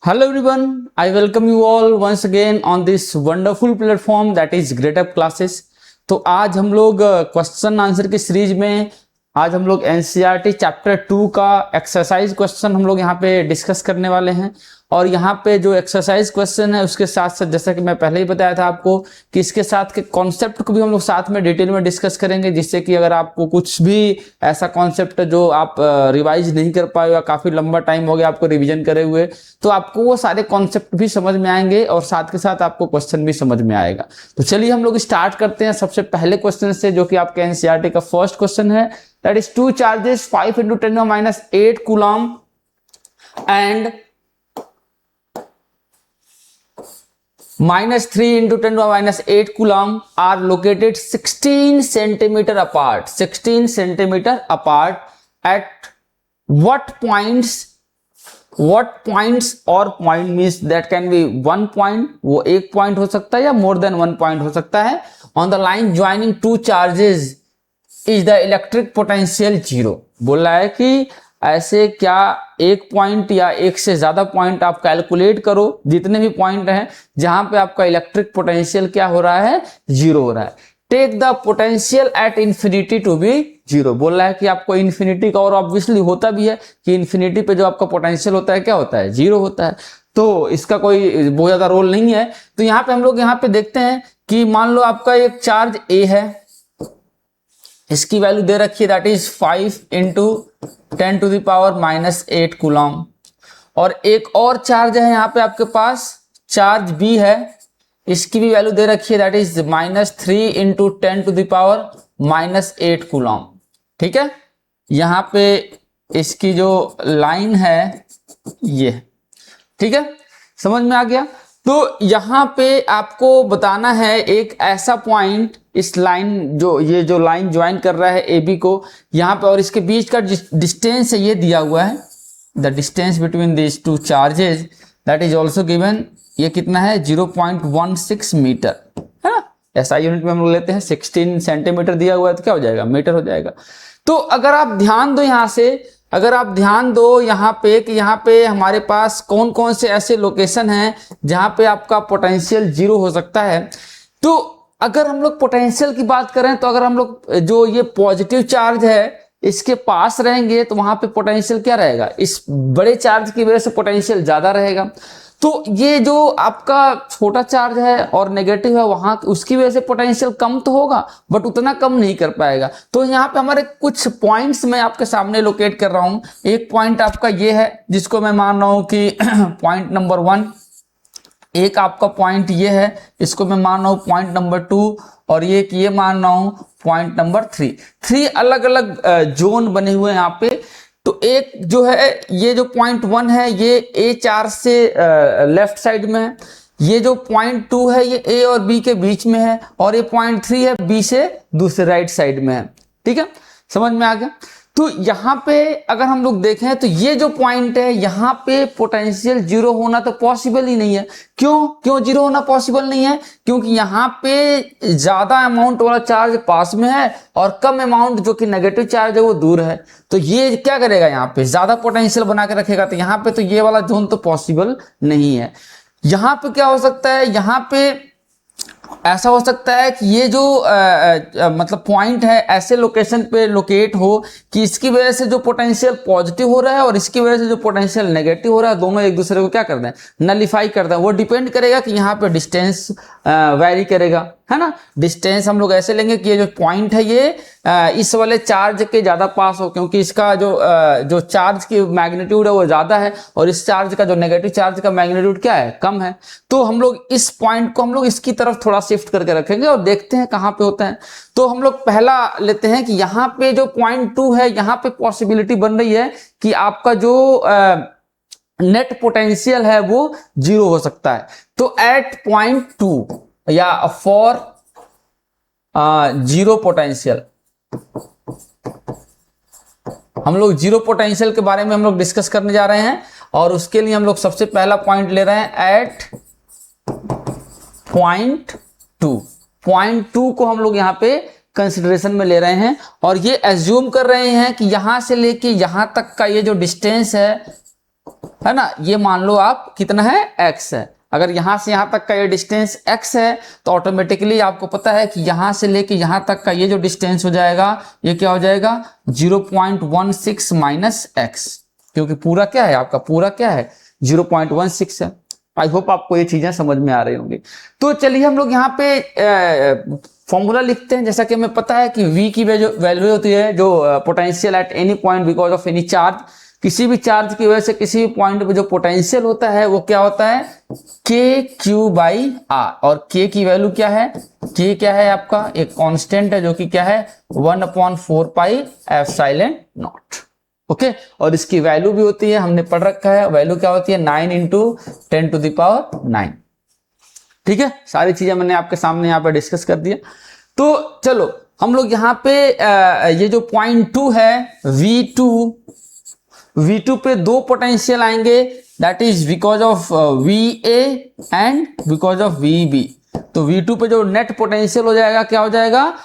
Hello everyone, I welcome you all once again on this wonderful platform that is Great Up Classes। तो आज हम लोग question answer की series में आज हम लोग एनसीईआरटी चैप्टर 2 का एक्सरसाइज क्वेश्चन हम लोग यहाँ पे डिस्कस करने वाले हैं। और यहाँ पे जो एक्सरसाइज क्वेश्चन है उसके साथ साथ जैसा कि मैं पहले ही बताया था आपको कि इसके साथ के कॉन्सेप्ट को भी हम लोग साथ में डिटेल में डिस्कस करेंगे, जिससे कि अगर आपको कुछ भी ऐसा कॉन्सेप्ट जो आप रिवाइज नहीं कर पाए या काफी लंबा टाइम हो गया आपको रिवीजन करे हुए, तो आपको वो सारे कॉन्सेप्ट भी समझ में आएंगे और साथ के साथ आपको क्वेश्चन भी समझ में आएगा। तो चलिए हम लोग स्टार्ट करते हैं सबसे पहले क्वेश्चन से, जो कि आपके एनसीईआरटी का फर्स्ट क्वेश्चन है। That is 2 charges 5 × 10⁻8 coulomb and -3 × 10⁻8 coulomb are located 16 centimeter apart at what points or point means that can be 1 point, वो एक पॉइंट हो सकता है या more than 1 point हो सकता है। on the line joining 2 charges is the electric potential 0। बोल रहा है कि ऐसे क्या एक पॉइंट या एक से ज्यादा पॉइंट आप कैलकुलेट करो, जितने भी पॉइंट हैं जहां पे आपका इलेक्ट्रिक पोटेंशियल क्या हो रहा है, 0 हो रहा है। Take the potential at infinity to be 0। बोल रहा है कि आपको इन्फिनिटी का, और ऑब्वियसली होता भी है कि इन्फिनिटी पे जो आपका पोटेंशियल होता है क्या होता है, 0 होता है। तो इसका कोई बहुत ज्यादा रोल नहीं है। तो यहाँ पे हम लोग यहाँ पे देखते हैं कि मान लो आपका एक चार्ज ए है, इसकी वैल्यू दे रखी है दैट इज 5 × 10⁻⁻8 कूलम। और एक और चार्ज है यहाँ पे आपके पास, चार्ज बी है, इसकी भी वैल्यू दे रखी है दैट इज -3 × 10⁻8 कूलम। ठीक है, यहाँ पे इसकी जो लाइन है ये, ठीक है, समझ में आ गया। तो यहाँ पे आपको बताना है एक ऐसा पॉइंट, इस लाइन ये जो लाइन ज्वाइन कर रहा है ए बी को यहाँ पे, और इसके बीच का डिस्टेंस है ये दिया हुआ है, the distance between this 2 charges that is also given. ये कितना है, 0.16 मीटर है ना। ऐसा यूनिट में हम लोग लेते हैं, 16 सेंटीमीटर दिया हुआ है तो क्या हो जाएगा, मीटर हो जाएगा। तो अगर आप ध्यान दो यहाँ से, अगर आप ध्यान दो यहाँ पे कि यहाँ पे हमारे पास कौन कौन से ऐसे लोकेशन हैं जहां पे आपका पोटेंशियल 0 हो सकता है। तो अगर हम लोग पोटेंशियल की बात करें तो अगर हम लोग जो ये पॉजिटिव चार्ज है इसके पास रहेंगे तो वहां पे पोटेंशियल क्या रहेगा, इस बड़े चार्ज की वजह से पोटेंशियल ज्यादा रहेगा। तो ये जो आपका छोटा चार्ज है और नेगेटिव है वहां, उसकी वजह से पोटेंशियल कम तो होगा बट उतना कम नहीं कर पाएगा। तो यहाँ पे हमारे कुछ पॉइंट्स मैं आपके सामने लोकेट कर रहा हूं। एक पॉइंट आपका ये है जिसको मैं मान रहा हूं कि पॉइंट नंबर 1। एक आपका पॉइंट ये है, इसको मैं मान रहा हूं पॉइंट नंबर 2, और ये मान रहा हूं पॉइंट नंबर 3। 3 अलग अलग जोन बने हुए हैं यहाँ पे। तो एक जो है ये जो पॉइंट 1 है ये ए चार्ज से लेफ्ट साइड में है, ये जो पॉइंट 2 है ये ए और बी के बीच में है, और ये पॉइंट 3 है बी से दूसरे राइट साइड में है। ठीक है, समझ में आ गया। तो यहाँ पे अगर हम लोग देखें तो ये जो पॉइंट है यहाँ पे पोटेंशियल 0 होना तो पॉसिबल ही नहीं है। क्यों 0 होना पॉसिबल नहीं है, क्योंकि यहाँ पे ज्यादा अमाउंट वाला चार्ज पास में है और कम अमाउंट जो कि नेगेटिव चार्ज है वो दूर है। तो ये क्या करेगा, यहाँ पे ज्यादा पोटेंशियल बना के रखेगा। तो यहाँ पे तो ये वाला जोन तो पॉसिबल नहीं है। यहाँ पे क्या हो सकता है, यहाँ पे ऐसा हो सकता है कि ये जो मतलब पॉइंट है ऐसे लोकेशन पे लोकेट हो कि इसकी वजह से जो पोटेंशियल पॉजिटिव हो रहा है और इसकी वजह से जो पोटेंशियल नेगेटिव हो रहा है, दोनों एक दूसरे को क्या कर दें, नलिफाई कर दें। वो डिपेंड करेगा कि यहाँ पे डिस्टेंस वैरी करेगा, है ना। डिस्टेंस हम लोग ऐसे लेंगे कि ये जो पॉइंट है ये इस वाले चार्ज के ज्यादा पास हो, क्योंकि इसका जो चार्ज की मैग्नीट्यूड है वो ज्यादा है और इस चार्ज का जो नेगेटिव चार्ज का मैग्नीट्यूड क्या है, कम है। तो हम लोग इस पॉइंट को हम लोग इसकी तरफ थोड़ा शिफ्ट करके रखेंगे और देखते हैं कहां पे होता है। तो हम लोग पहला लेते हैं कि यहाँ पे जो पॉइंट 2 है यहाँ पे पॉसिबिलिटी बन रही है कि आपका जो नेट पोटेंशियल है वो 0 हो सकता है। तो एट पॉइंट 2 या फॉर 0 पोटेंशियल, हम लोग 0 पोटेंशियल के बारे में हम लोग डिस्कस करने जा रहे हैं। और उसके लिए हम लोग सबसे पहला पॉइंट ले रहे हैं एट पॉइंट 2। पॉइंट 2 को हम लोग यहाँ पे कंसिडरेशन में ले रहे हैं और ये एज्यूम कर रहे हैं कि यहां से लेके यहां तक का ये जो डिस्टेंस है है ना, ये मान लो आप कितना है x है। अगर यहां से यहां तक का ये डिस्टेंस x है तो ऑटोमेटिकली आपको पता है कि यहां से लेके यहां तक का ये जो डिस्टेंस हो जाएगा ये क्या हो जाएगा 0.16 माइनस x, क्योंकि पूरा क्या है आपका, पूरा क्या है 0.16 है। आई होप आपको ये चीजें समझ में आ रही होंगी। तो चलिए हम लोग यहाँ पे फॉर्मूला लिखते हैं। जैसा कि हमें पता है कि v की वैल्यू होती है जो potential at any point because of any charge, किसी भी चार्ज की वजह से किसी भी पॉइंट पे जो पोटेंशियल होता है वो क्या होता है के क्यू बाई आर। और के की वैल्यू क्या है, के क्या है आपका एक कांस्टेंट है जो कि क्या है 1/4 पाई एप्सिलॉन नॉट। ओके, और इसकी वैल्यू भी होती है, हमने पढ़ रखा है, वैल्यू क्या होती है 9 × 10⁹। ठीक है, सारी चीजें मैंने आपके सामने यहाँ पे डिस्कस कर दिया। तो चलो हम लोग यहाँ पे ये जो पॉइंट 2 है V2 पे दो पोटेंशियल आएंगे, that is because of VA and because of VB। तो V2 पे जो नेट पोटेंशियल हो जाएगा क्या हो जाएगा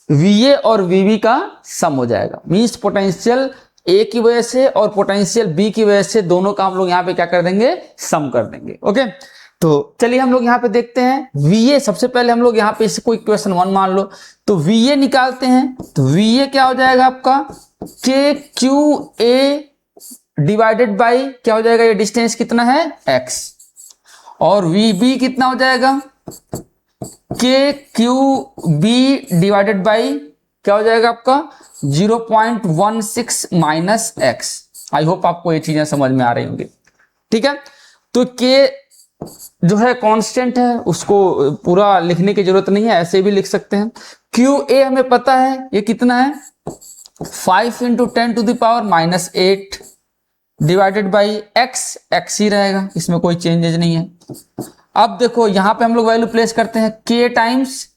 VA और VB का सम हो जाएगा। मींस पोटेंशियल A की वजह से और पोटेंशियल B की वजह से दोनों का हम लोग यहाँ पे क्या कर देंगे सम कर देंगे। ओके, तो चलिए हम लोग यहाँ पे देखते हैं VA। सबसे पहले हम लोग यहाँ पे इसको इक्वेशन 1 मान लो, तो VA निकालते हैं। तो VA क्या हो जाएगा आपका KQA डिवाइडेड बाई क्या हो जाएगा, ये डिस्टेंस कितना है x, और VB कितना हो जाएगा KQB डिवाइडेड बाई क्या हो जाएगा आपका 0.16 माइनस x। आई होप आपको ये चीजें समझ में आ रही होंगी। ठीक है, तो K जो है कांस्टेंट है, उसको पूरा लिखने की जरूरत नहीं है, ऐसे भी लिख सकते हैं। QA हमें पता है ये कितना है 5 × 10⁻⁸ डिवाइडेड बाई x ही रहेगा, इसमें कोई चेंजेज नहीं है। अब देखो यहां पे हम लोग वैल्यू प्लेस करते हैं K टाइम्स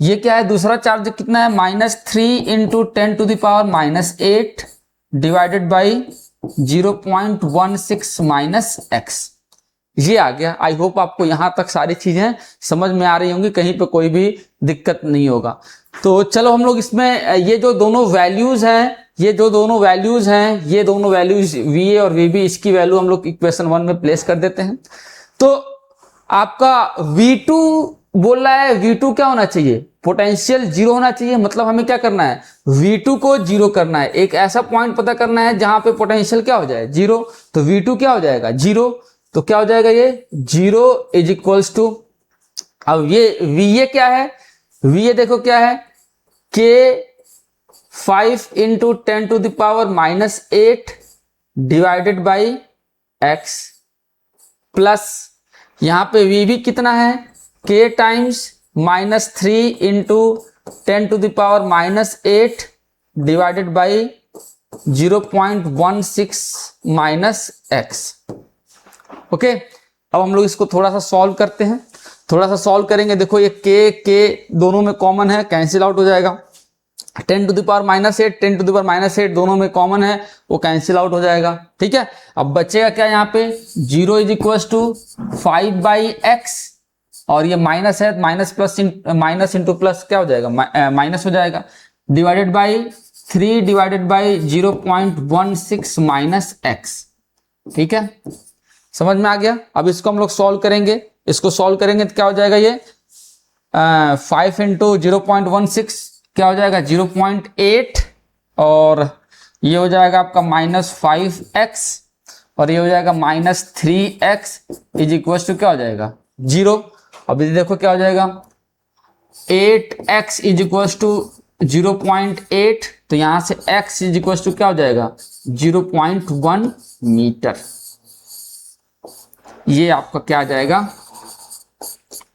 ये क्या है दूसरा चार्ज कितना है -3 × 10⁻⁸ डिवाइडेड बाई 0.16 माइनस x, ये आ गया। आई होप आपको यहां तक सारी चीजें समझ में आ रही होंगी, कहीं पे कोई भी दिक्कत नहीं होगा। तो चलो हम लोग इसमें ये जो दोनों वैल्यूज हैं ये दोनों वैल्यूज VA और VB, इसकी वैल्यू हम लोग इक्वेशन 1 में प्लेस कर देते हैं। तो आपका V2 बोल रहा है, V2 क्या होना चाहिए पोटेंशियल 0 होना चाहिए। मतलब हमें क्या करना है V2 को 0 करना है, एक ऐसा पॉइंट पता करना है जहां पे पोटेंशियल क्या हो जाए 0। तो V2 क्या हो जाएगा 0, तो क्या हो जाएगा ये 0 इज इक्वल्स टू, अब ये VA क्या है, VA देखो क्या है K 5 × 10⁻⁸ divided by x plus यहां पे VB कितना है K times -3 × 10⁻⁸ divided by 0.16 minus x। Okay, अब हम लोग इसको थोड़ा सा सॉल्व करते हैं, थोड़ा सा सॉल्व करेंगे। देखो ये K दोनों में कॉमन है, कैंसिल आउट हो जाएगा। 10⁻⁸ 10⁻⁸ दोनों में कॉमन है, वो कैंसिल आउट हो जाएगा। ठीक है, अब बचेगा क्या यहाँ पे 0 इज इक्वल टू 5/x, और ये माइनस है, माइनस इंटू प्लस क्या हो जाएगा माइनस हो जाएगा, divided by 3 divided by 0.16 minus x। ठीक है, समझ में आ गया। अब इसको हम लोग सॉल्व करेंगे, इसको सॉल्व करेंगे तो क्या हो जाएगा ये 5 × 0.16 क्या हो जाएगा 0.8, और ये हो जाएगा आपका -5x, और ये हो जाएगा -3x इज इक्वल टू क्या हो जाएगा 0। अब ये देखो क्या हो जाएगा 8x इज इक्वल टू 0.8, तो यहां से x इज इक्वल टू क्या हो जाएगा 0.1 मीटर। ये आपका क्या आ जाएगा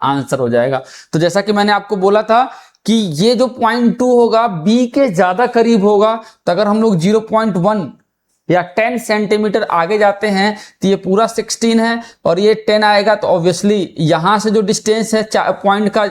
आंसर हो जाएगा। तो जैसा कि मैंने आपको बोला था कि ये जो 0.2 होगा B के ज्यादा करीब होगा, तो अगर हम लोग 0.1 या 10 सेंटीमीटर आगे जाते हैं तो ये पूरा 16 है, और ये 10 आएगा तो ऑब्वियसली यहां से जो डिस्टेंस है पॉइंट का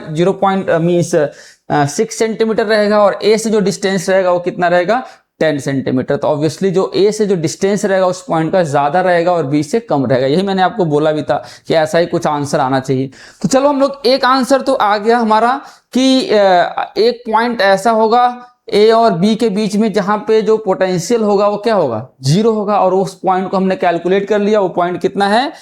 6 सेंटीमीटर रहेगा, और A से जो डिस्टेंस रहेगा वो कितना रहेगा 10 सेंटीमीटर। तो ऑब्वियसली जो A से जो डिस्टेंस रहेगा उस पॉइंट का ज्यादा रहेगा और B से कम रहेगा। यही मैंने आपको बोला भी था कि ऐसा ही कुछ आंसर आना चाहिए। तो चलो हम लोग एक आंसर तो आ गया हमारा कि एक पॉइंट ऐसा होगा ए और बी के बीच में जहां पे जो पोटेंशियल होगा वो क्या होगा, जीरो होगा। और उस पॉइंट को हमने कैलकुलेट कर लिया, वो पॉइंट कितना है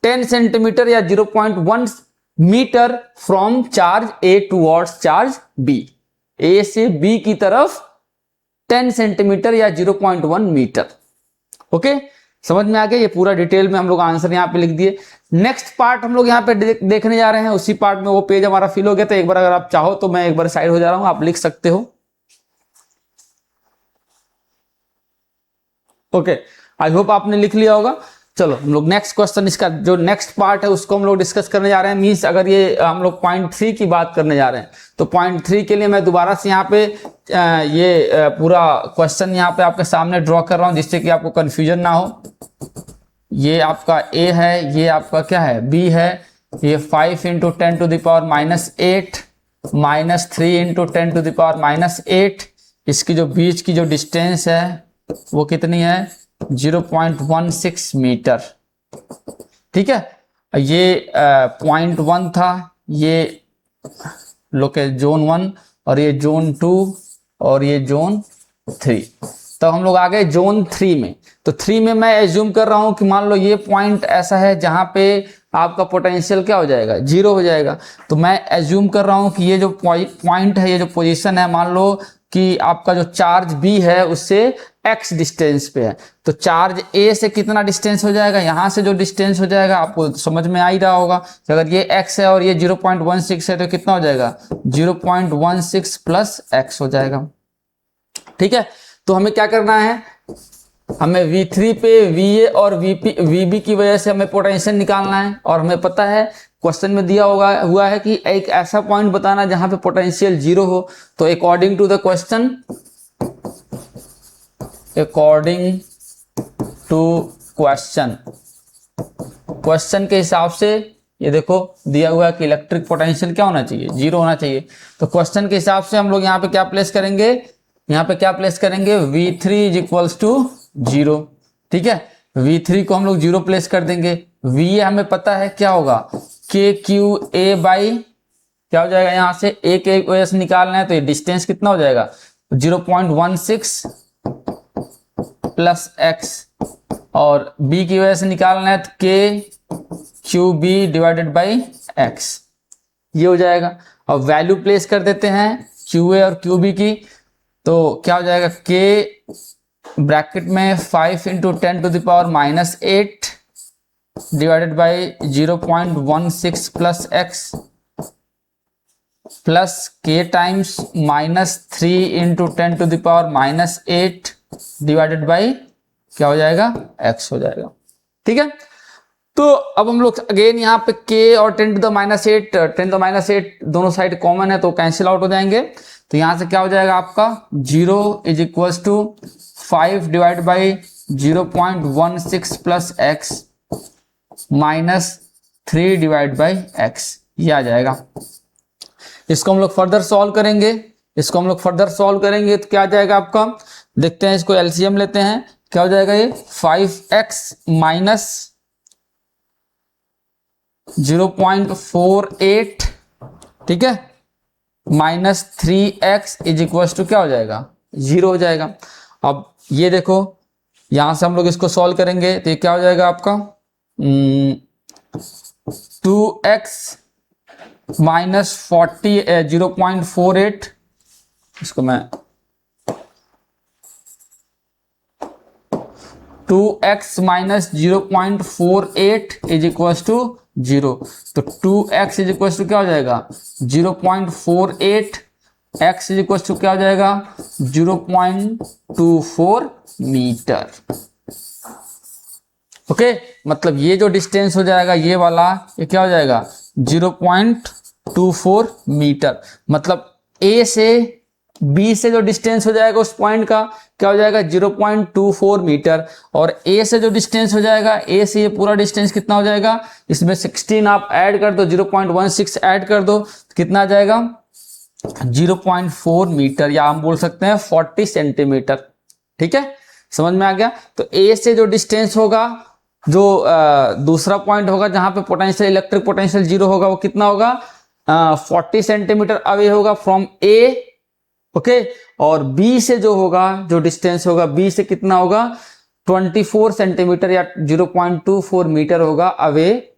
10 सेंटीमीटर या 0.1 metre from charge A towards charge B. A से बी की तरफ 10 सेंटीमीटर या 0.1 मीटर। ओके, समझ में आ गया। ये पूरा डिटेल में हम लोग आंसर यहाँ पे लिख दिए। नेक्स्ट पार्ट हम लोग यहाँ पे देखने जा रहे हैं, उसी पार्ट में वो पेज हमारा फिल हो गया। तो एक बार अगर आप चाहो तो मैं एक बार साइड हो जा रहा हूं, आप लिख सकते हो। ओके, आई होप आपने लिख लिया होगा। चलो हम लोग नेक्स्ट क्वेश्चन, इसका जो नेक्स्ट पार्ट है उसको हम लोग डिस्कस करने जा रहे हैं। मींस अगर ये हम लोग पॉइंट 3 की बात करने जा रहे हैं तो पॉइंट 3 के लिए मैं दोबारा से यहाँ पे ये पूरा क्वेश्चन यहाँ पे आपके सामने ड्रॉ कर रहा हूँ, जिससे कि आपको कंफ्यूजन ना हो। ये आपका ए है, ये आपका क्या है बी है। ये 5 into 10 to the power -8 minus 3 into 10 to the power -8। इसकी जो बीच की जो डिस्टेंस है वो कितनी है 0.16 मीटर। ठीक है, ये पॉइंट 1 था, ये लोकेशन जोन 1 और ये जोन 2 और ये जोन 3। तो हम लोग आ गए जोन 3 में। तो 3 में मैं एज्यूम कर रहा हूं कि मान लो ये पॉइंट ऐसा है जहां पे आपका पोटेंशियल क्या हो जाएगा, जीरो हो जाएगा। तो मैं एज्यूम कर रहा हूं कि ये जो पॉइंट है, ये जो पोजीशन है, मान लो कि आपका जो चार्ज बी है उससे x डिस्टेंस पे है। तो चार्ज ए से कितना डिस्टेंस हो जाएगा, यहां से जो डिस्टेंस हो जाएगा आपको समझ में आ ही रहा होगा। तो अगर ये x है और ये 0.16 है तो कितना हो जाएगा 0.16 प्लस x हो जाएगा। ठीक है, तो हमें क्या करना है, हमें V3 पे VA और VB की वजह से हमें पोटेंशियल निकालना है। और हमें पता है क्वेश्चन में दिया हुआ है कि एक ऐसा पॉइंट बताना जहां पे पोटेंशियल जीरो हो। तो according to the question, according to question के हिसाब से ये देखो दिया हुआ है कि इलेक्ट्रिक पोटेंशियल क्या होना चाहिए, जीरो होना चाहिए। तो क्वेश्चन के हिसाब से हम लोग यहाँ पे क्या प्लेस करेंगे, यहाँ पे क्या प्लेस करेंगे V3 इज इक्वल्स टू 0। ठीक है, V3 को हम लोग 0 प्लेस कर देंगे। VA हमें पता है क्या होगा KQA बाई क्या हो जाएगा, यहां से A के वजह से निकालना है तो ये डिस्टेंस कितना हो जाएगा 0.16 प्लस x, और B की वजह से निकालना है तो KQB डिवाइडेड बाई x, ये हो जाएगा। अब वैल्यू प्लेस कर देते हैं QA और QB की, तो क्या हो जाएगा K ब्रैकेट में 5 into 10 to the power -8 divided by 0.16 plus x plus K times -3 into 10 to the power -8 divided by क्या हो जाएगा x हो जाएगा। ठीक है, तो अब हम लोग अगेन यहाँ पे K और 10 टू द -8 दोनों साइड कॉमन है तो कैंसिल आउट हो जाएंगे। तो यहां से क्या हो जाएगा आपका 0 is equals to 5 divide by 0.16 plus x -3 divide by x, ये आ जाएगा। इसको हम लोग फर्दर सॉल्व करेंगे, तो क्या आ जाएगा आपका, देखते हैं इसको एलसीएम लेते हैं। क्या हो जाएगा ये 5x माइनस 0.48, ठीक है, -3x इज इक्वल टू क्या हो जाएगा 0 हो जाएगा। अब ये देखो यहां से हम लोग इसको सॉल्व करेंगे तो ये क्या हो जाएगा आपका 2x माइनस 0.48, इसको मैं 2x minus 0.48 is equal to 0। तो 2x इज इक्वल टू क्या हो जाएगा 0.48, x इज इक्वल टू क्या हो जाएगा 0.24 मीटर। ओके, मतलब ये जो डिस्टेंस हो जाएगा ये वाला, ये क्या हो जाएगा 0.24 मीटर। मतलब A से B से जो डिस्टेंस हो जाएगा उस पॉइंट का क्या हो जाएगा 0.24 मीटर, और A से जो डिस्टेंस हो जाएगा, A से ये पूरा डिस्टेंस कितना हो जाएगा, इसमें 16 आप ऐड कर दो, 0.16 ऐड कर दो, तो कितना आ जाएगा 0.4 मीटर, या हम बोल सकते हैं 40 सेंटीमीटर। ठीक है, समझ में आ गया। तो A से जो डिस्टेंस होगा, जो दूसरा पॉइंट होगा जहां पे पोटेंशियल इलेक्ट्रिक पोटेंशियल 0 होगा, वो कितना होगा 40 सेंटीमीटर अवे होगा फ्रॉम A, ओके। और बी से जो होगा, जो डिस्टेंस होगा बी से कितना होगा, 24 सेंटीमीटर या 0.24 मीटर होगा अवे,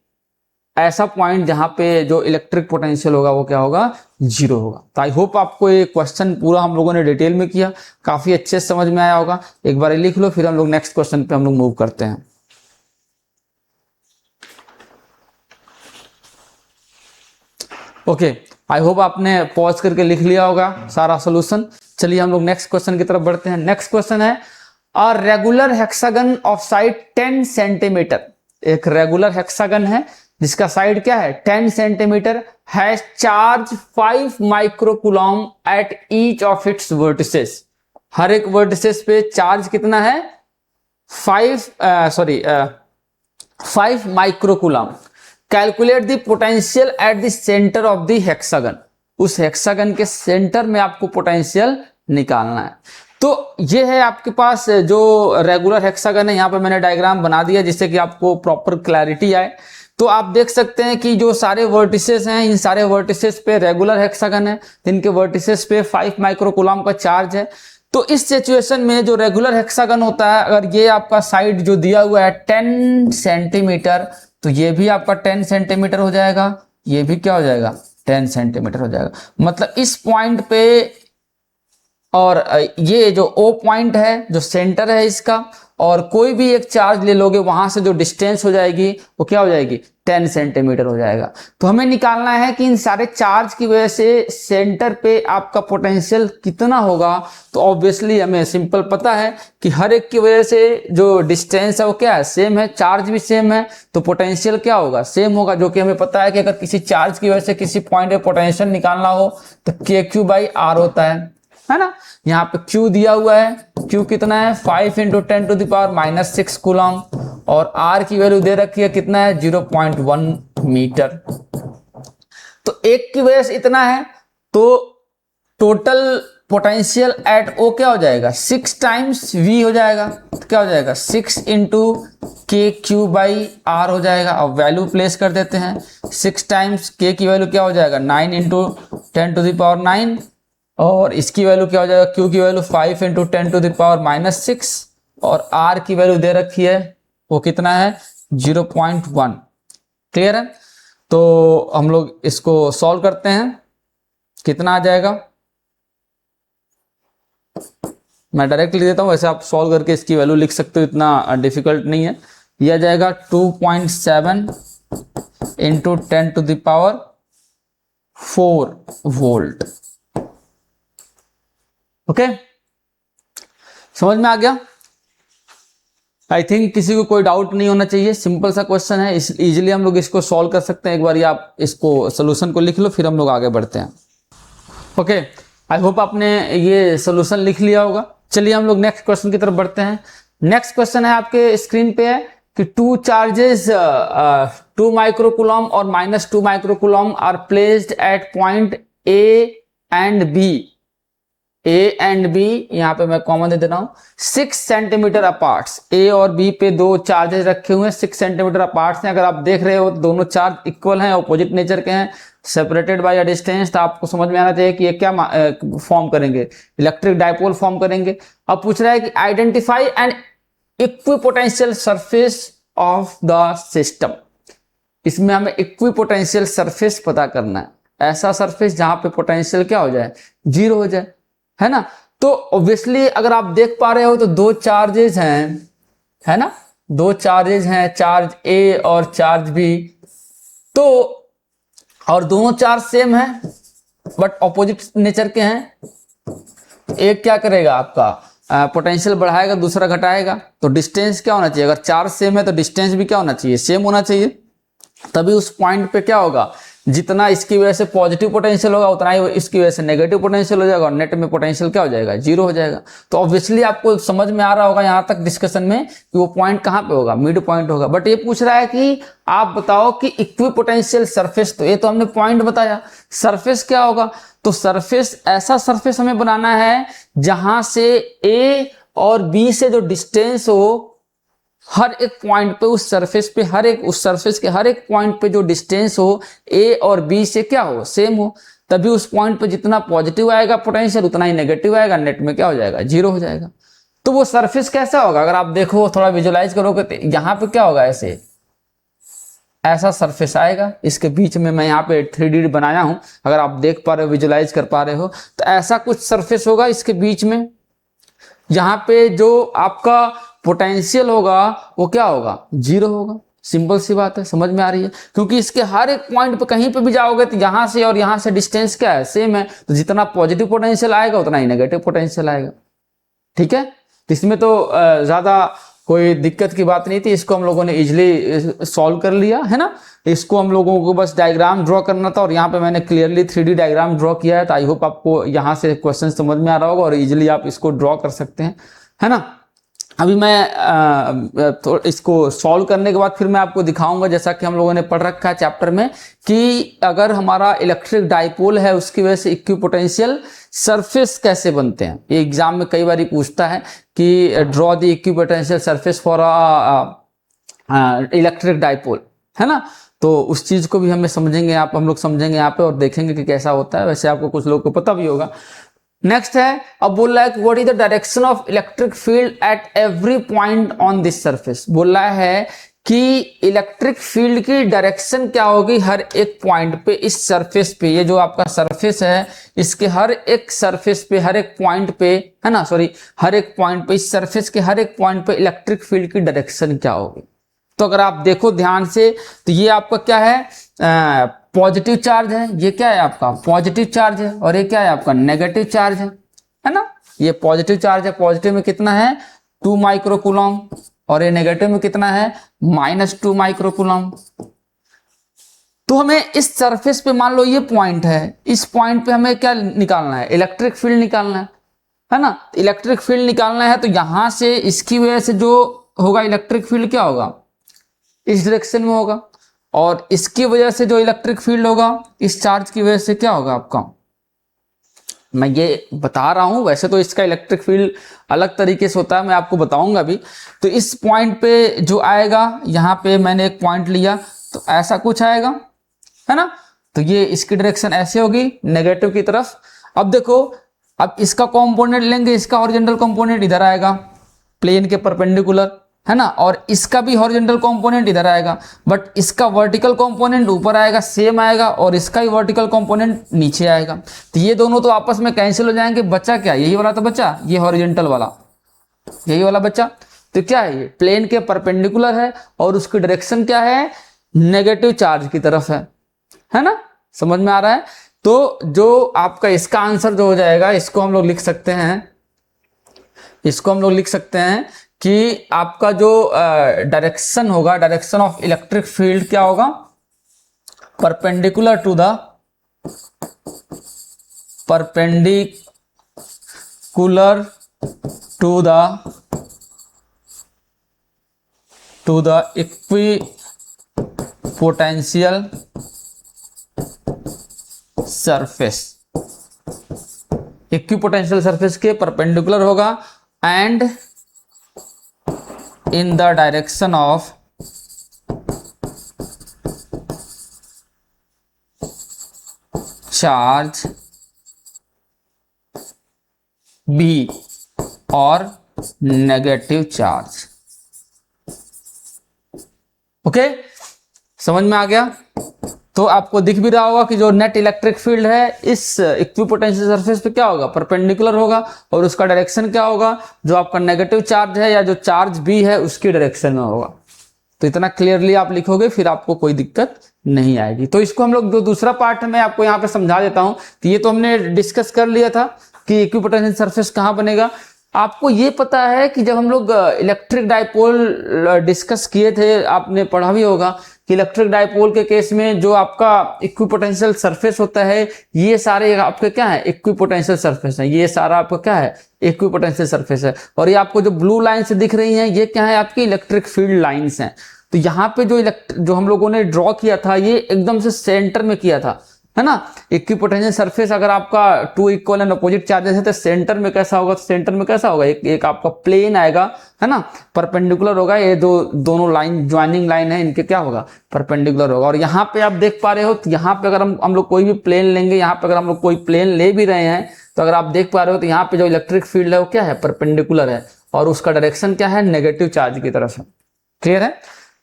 ऐसा पॉइंट जहां पे जो इलेक्ट्रिक पोटेंशियल होगा वो क्या होगा, जीरो होगा। तो आई होप आपको ये क्वेश्चन पूरा हम लोगों ने डिटेल में किया, काफी अच्छे से समझ में आया होगा। एक बार लिख लो, फिर हम लोग नेक्स्ट क्वेश्चन पे हम लोग मूव करते हैं। ओके, आई होप आपने पॉज करके लिख लिया होगा सारा सोल्यूशन। चलिए हम लोग नेक्स्ट क्वेश्चन की तरफ बढ़ते हैं। नेक्स्ट क्वेश्चन है, a regular hexagon of side 10 centimetre, एक रेगुलर हेक्सागन है जिसका साइड क्या है 10 centimetre, has charge 5 microcoulomb at each of its vertices. हर एक वर्टिसेस पे चार्ज कितना है 5 microcoulomb. Calculate the potential at the centre of the hexagon. उस हेक्सागन के सेंटर में आपको पोटेंशियल निकालना है। तो ये है आपके पास जो रेगुलर हेक्सागन है, यहां पे मैंने डायग्राम बना दिया जिससे कि आपको प्रॉपर क्लैरिटी आए। तो आप देख सकते हैं कि जो सारे वर्टिसेस हैं, इन सारे वर्टिसेस पे रेगुलर हेक्सागन है, जिनके वर्टिसेस पे 5 माइक्रोकूलम का चार्ज है। तो इस सिचुएशन में जो रेगुलर हेक्सागन होता है, अगर ये आपका साइड जो दिया हुआ है 10 सेंटीमीटर, तो ये भी आपका 10 सेंटीमीटर हो जाएगा, ये भी क्या हो जाएगा 10 सेंटीमीटर हो जाएगा। मतलब इस पॉइंट पे, और ये जो O पॉइंट है जो सेंटर है इसका, और कोई भी एक चार्ज ले लोगे, वहां से जो डिस्टेंस हो जाएगी वो क्या हो जाएगी 10 सेंटीमीटर हो जाएगा। तो हमें निकालना है कि इन सारे चार्ज की वजह से सेंटर पे आपका पोटेंशियल कितना होगा। तो ऑब्वियसली हमें सिंपल पता है कि हर एक की वजह से जो डिस्टेंस है वो क्या है सेम है, चार्ज भी सेम है, तो पोटेंशियल क्या होगा सेम होगा। जो कि हमें पता है कि अगर किसी चार्ज की वजह से किसी पॉइंट पे पोटेंशियल निकालना हो तो KQ/R होता है ना। यहाँ पे Q दिया हुआ है, Q कितना है 5 × 10⁻⁻6 कूलम, और R की वैल्यू दे रखी है कितना है 0.1 मीटर। तो एक की वजह से इतना है, तो टोटल पोटेंशियल एट O क्या हो जाएगा 6 टाइम्स V हो जाएगा। तो क्या हो जाएगा 6 × KQ/R हो जाएगा। अब वैल्यू प्लेस कर देते हैं, 6 टाइम्स K की वैल्यू क्या हो जाएगा 9 × 10⁹, और इसकी वैल्यू क्या हो जाएगा Q की वैल्यू 5 × 10⁻⁻6, और R की वैल्यू दे रखी है वो कितना है 0.1। क्लियर है। तो हम लोग इसको सॉल्व करते हैं, कितना आ जाएगा, मैं डायरेक्ट लिख देता हूं, वैसे आप सॉल्व करके इसकी वैल्यू लिख सकते हो, इतना डिफिकल्ट नहीं है। यह आ जाएगा 2.7 × 10⁴ वोल्ट। ओके, समझ में आ गया। आई थिंक किसी को कोई डाउट नहीं होना चाहिए, सिंपल सा क्वेश्चन है, इजीली हम लोग इसको सॉल्व कर सकते हैं। एक बार आप इसको सोल्यूशन को लिख लो, फिर हम लोग आगे बढ़ते हैं। ओके, आई होप आपने ये सोल्यूशन लिख लिया होगा। चलिए हम लोग नेक्स्ट क्वेश्चन की तरफ बढ़ते हैं। नेक्स्ट क्वेश्चन है आपके स्क्रीन पे है कि 2 चार्जेस 2 माइक्रोकूलम और -2 microcoulomb are placed at point A and B। A and B यहाँ पे मैं कॉमन दे रहा हूं 6 सेंटीमीटर अपार्ट। A और B पे दो चार्जेस रखे हुए हैं 6 सेंटीमीटर अपार्ट हैं। अगर आप देख रहे हो तो दोनों चार्ज इक्वल हैं, ऑपोजिट नेचर के हैं, सेपरेटेड बाय अ डिस्टेंस। तो आपको समझ में आना चाहिए कि ये क्या फॉर्म करेंगे, इलेक्ट्रिक डायपोल फॉर्म करेंगे। अब पूछ रहा है कि identify N equipotential surface of the system. इसमें हमें इक्विपोटेंशियल सरफेस पता करना है, ऐसा सरफेस जहां पे पोटेंशियल क्या हो जाए 0 हो जाए, है ना। तो ऑब्वियसली अगर आप देख पा रहे हो तो दो चार्जेस हैं, है ना, दो चार्जेस हैं, चार्ज A और चार्ज B। तो और दोनों चार्ज सेम है बट ऑपोजिट नेचर के हैं। एक क्या करेगा आपका पोटेंशियल बढ़ाएगा, दूसरा घटाएगा। तो डिस्टेंस क्या होना चाहिए, अगर चार्ज सेम है तो डिस्टेंस भी क्या होना चाहिए सेम होना चाहिए। तभी उस पॉइंट पे क्या होगा, जितना इसकी वजह से पॉजिटिव पोटेंशियल होगा उतना ही इसकी वजह से नेगेटिव पोटेंशियल हो जाएगा, और नेट में पोटेंशियल क्या हो जाएगा 0 हो जाएगा। तो ऑब्वियसली आपको समझ में आ रहा होगा यहां तक डिस्कशन में कि वो पॉइंट कहां पे होगा, मिड पॉइंट होगा। बट ये पूछ रहा है कि आप बताओ कि इक्विपोटेंशियल सरफेस, तो ये तो हमने पॉइंट बताया, सरफेस क्या होगा। तो सरफेस, ऐसा सरफेस हमें बनाना है जहां से A और B से जो डिस्टेंस हो, हर एक पॉइंट पे उस सरफेस के हर एक पॉइंट पे जो डिस्टेंस हो A और B से क्या हो सेम हो। तभी उस पॉइंट पे जितना पॉजिटिव आएगा पोटेंशियल उतना ही नेगेटिव आएगा, नेट में क्या हो जाएगा, जीरो हो जाएगा। तो वो सरफेस कैसा होगा, अगर आप देखो थोड़ा विजुलाइज करोगे तो यहाँ पे क्या होगा, ऐसा सरफेस आएगा। इसके बीच में मैं यहाँ पे 3D बनाया हूं, अगर आप देख पा रहे हो, विजुलाइज कर पा रहे हो, तो ऐसा कुछ सरफेस होगा इसके बीच में। यहाँ पे जो आपका पोटेंशियल होगा वो क्या होगा, जीरो होगा। सिंपल सी बात है, समझ में आ रही है, क्योंकि इसके हर एक पॉइंट पे कहीं पे भी जाओगे तो यहाँ से और यहाँ से डिस्टेंस क्या है, सेम है। तो जितना पॉजिटिव पोटेंशियल आएगा उतना ही नेगेटिव पोटेंशियल आएगा। ठीक है, इसमें तो ज्यादा कोई दिक्कत की बात नहीं थी, इसको हम लोगों ने इजिली सॉल्व कर लिया है ना। इसको हम लोगों को बस डायग्राम ड्रॉ करना था और यहाँ पे मैंने क्लियरली 3D डायग्राम ड्रॉ किया है। तो आई होप आपको यहाँ से क्वेश्चन समझ में आ रहा होगा और इजिली आप इसको ड्रॉ कर सकते हैं, है ना। अभी मैं तो इसको सॉल्व करने के बाद फिर मैं आपको दिखाऊंगा, जैसा कि हम लोगों ने पढ़ रखा है चैप्टर में, कि अगर हमारा इलेक्ट्रिक डाइपोल है उसकी वजह से इक्विपोटेंशियल सरफेस कैसे बनते हैं। ये एग्जाम में कई बार पूछता है कि draw the equipotential surface for electric dipole, है ना। तो उस चीज को भी हमें समझेंगे, हम लोग समझेंगे यहाँ पे और देखेंगे कि कैसा होता है। वैसे आपको कुछ लोगों को पता भी होगा। नेक्स्ट है, अब बोल रहा है कि what is the direction of electric field at every point on this surface. बोल रहा है कि इलेक्ट्रिक फील्ड की डायरेक्शन क्या होगी हर एक पॉइंट पे, इस सरफेस पे। ये जो आपका सरफेस है इसके हर एक सरफेस पे, हर एक पॉइंट पे, है ना, सॉरी, हर एक पॉइंट पे, इस सरफेस के हर एक पॉइंट पे इलेक्ट्रिक फील्ड की डायरेक्शन क्या होगी। तो अगर आप देखो ध्यान से तो ये आपका क्या है, पॉजिटिव चार्ज है। ये क्या है आपका, पॉजिटिव चार्ज है। और ये क्या है आपका, नेगेटिव चार्ज है ना। ये पॉजिटिव चार्ज है, पॉजिटिव में कितना है, 2 माइक्रोकूलम, और ये नेगेटिव में कितना है, -2 माइक्रोकूलम। तो हमें इस सरफेस पे मान लो ये पॉइंट है, इस पॉइंट पे हमें क्या निकालना है, इलेक्ट्रिक फील्ड निकालना है ना। इलेक्ट्रिक फील्ड निकालना है तो यहां से इसकी वजह से जो होगा इलेक्ट्रिक फील्ड क्या होगा, इस डायरेक्शन में होगा। और इसकी वजह से जो इलेक्ट्रिक फील्ड होगा इस चार्ज की वजह से क्या होगा आपका, मैं ये बता रहा हूं। वैसे तो इसका इलेक्ट्रिक फील्ड अलग तरीके से होता है, मैं आपको बताऊंगा भी। तो इस पॉइंट पे जो आएगा, यहां पे मैंने एक पॉइंट लिया तो ऐसा कुछ आएगा, है ना। तो ये इसकी डायरेक्शन ऐसे होगी, नेगेटिव की तरफ। अब देखो, अब इसका कंपोनेंट लेंगे, इसका हॉरिजॉन्टल कंपोनेंट इधर आएगा प्लेन के परपेंडिकुलर, है ना। और इसका भी हॉरिजॉन्टल कंपोनेंट इधर आएगा, बट इसका वर्टिकल कंपोनेंट ऊपर आएगा, सेम आएगा, और इसका ही वर्टिकल कंपोनेंट नीचे आएगा। तो ये दोनों तो आपस में कैंसिल हो जाएंगे, बचा क्या, यही वाला तो बचा, ये हॉरिजॉन्टल वाला, यही वाला बचा। तो क्या है, ये प्लेन के परपेंडिकुलर है और उसकी डायरेक्शन क्या है, नेगेटिव चार्ज की तरफ है ना। समझ में आ रहा है। तो जो आपका इसका आंसर जो हो जाएगा, इसको हम लोग लिख सकते हैं, इसको हम लोग लिख सकते हैं कि आपका जो डायरेक्शन होगा, डायरेक्शन ऑफ इलेक्ट्रिक फील्ड क्या होगा, perpendicular to the equipotential surface, equipotential surface के परपेंडिकुलर होगा, and in the direction of charge B और नेगेटिव चार्ज। ओके, समझ में आ गया। तो आपको दिख भी रहा होगा कि जो नेट इलेक्ट्रिक फील्ड है इस इक्विपोटेंशियल सरफेस पे क्या होगा, परपेंडिकुलर होगा, और उसका डायरेक्शन क्या होगा, जो आपका नेगेटिव चार्ज है या जो चार्ज भी है उसकी डायरेक्शन में होगा। तो इतना क्लियरली आप लिखोगे, फिर आपको कोई दिक्कत नहीं आएगी। तो इसको हम लोग जो दूसरा पार्ट है मैं आपको यहाँ पे समझा देता हूँ। तो ये तो हमने डिस्कस कर लिया था कि इक्विपोटेंशियल सरफेस कहाँ बनेगा। आपको ये पता है कि जब हम लोग इलेक्ट्रिक डाइपोल डिस्कस किए थे, आपने पढ़ा भी होगा कि इलेक्ट्रिक डाइपोल के केस में जो आपका इक्विपोटेंशियल सरफेस होता है, ये सारे आपके क्या है, इक्विपोटेंशियल सरफेस है। ये सारा आपका क्या है, इक्विपोटेंशियल सरफेस है। और ये आपको जो ब्लू लाइन से दिख रही हैं, ये क्या है, आपकी इलेक्ट्रिक फील्ड लाइंस हैं। तो यहाँ पे जो हम लोगों ने ड्रॉ किया था, ये एकदम से सेंटर में किया था, है ना। इक्विपोटेंशियल सरफेस अगर आपका two equal and opposite charges है तो सेंटर में कैसा होगा, तो सेंटर में कैसा होगा, एक आपका प्लेन आएगा, है ना, परपेंडिकुलर होगा, ये दोनों लाइन ज्वाइनिंग लाइन है इनके क्या होगा, परपेंडिकुलर होगा। और यहाँ पे आप देख पा रहे हो, तो यहाँ पे अगर हम लोग कोई भी प्लेन लेंगे, यहाँ पे अगर हम लोग कोई प्लेन ले भी रहे हैं तो अगर आप देख पा रहे हो तो यहाँ पे जो इलेक्ट्रिक फील्ड है वो क्या है, परपेंडिकुलर है, और उसका डायरेक्शन क्या है, नेगेटिव चार्ज की तरफ है। क्लियर है,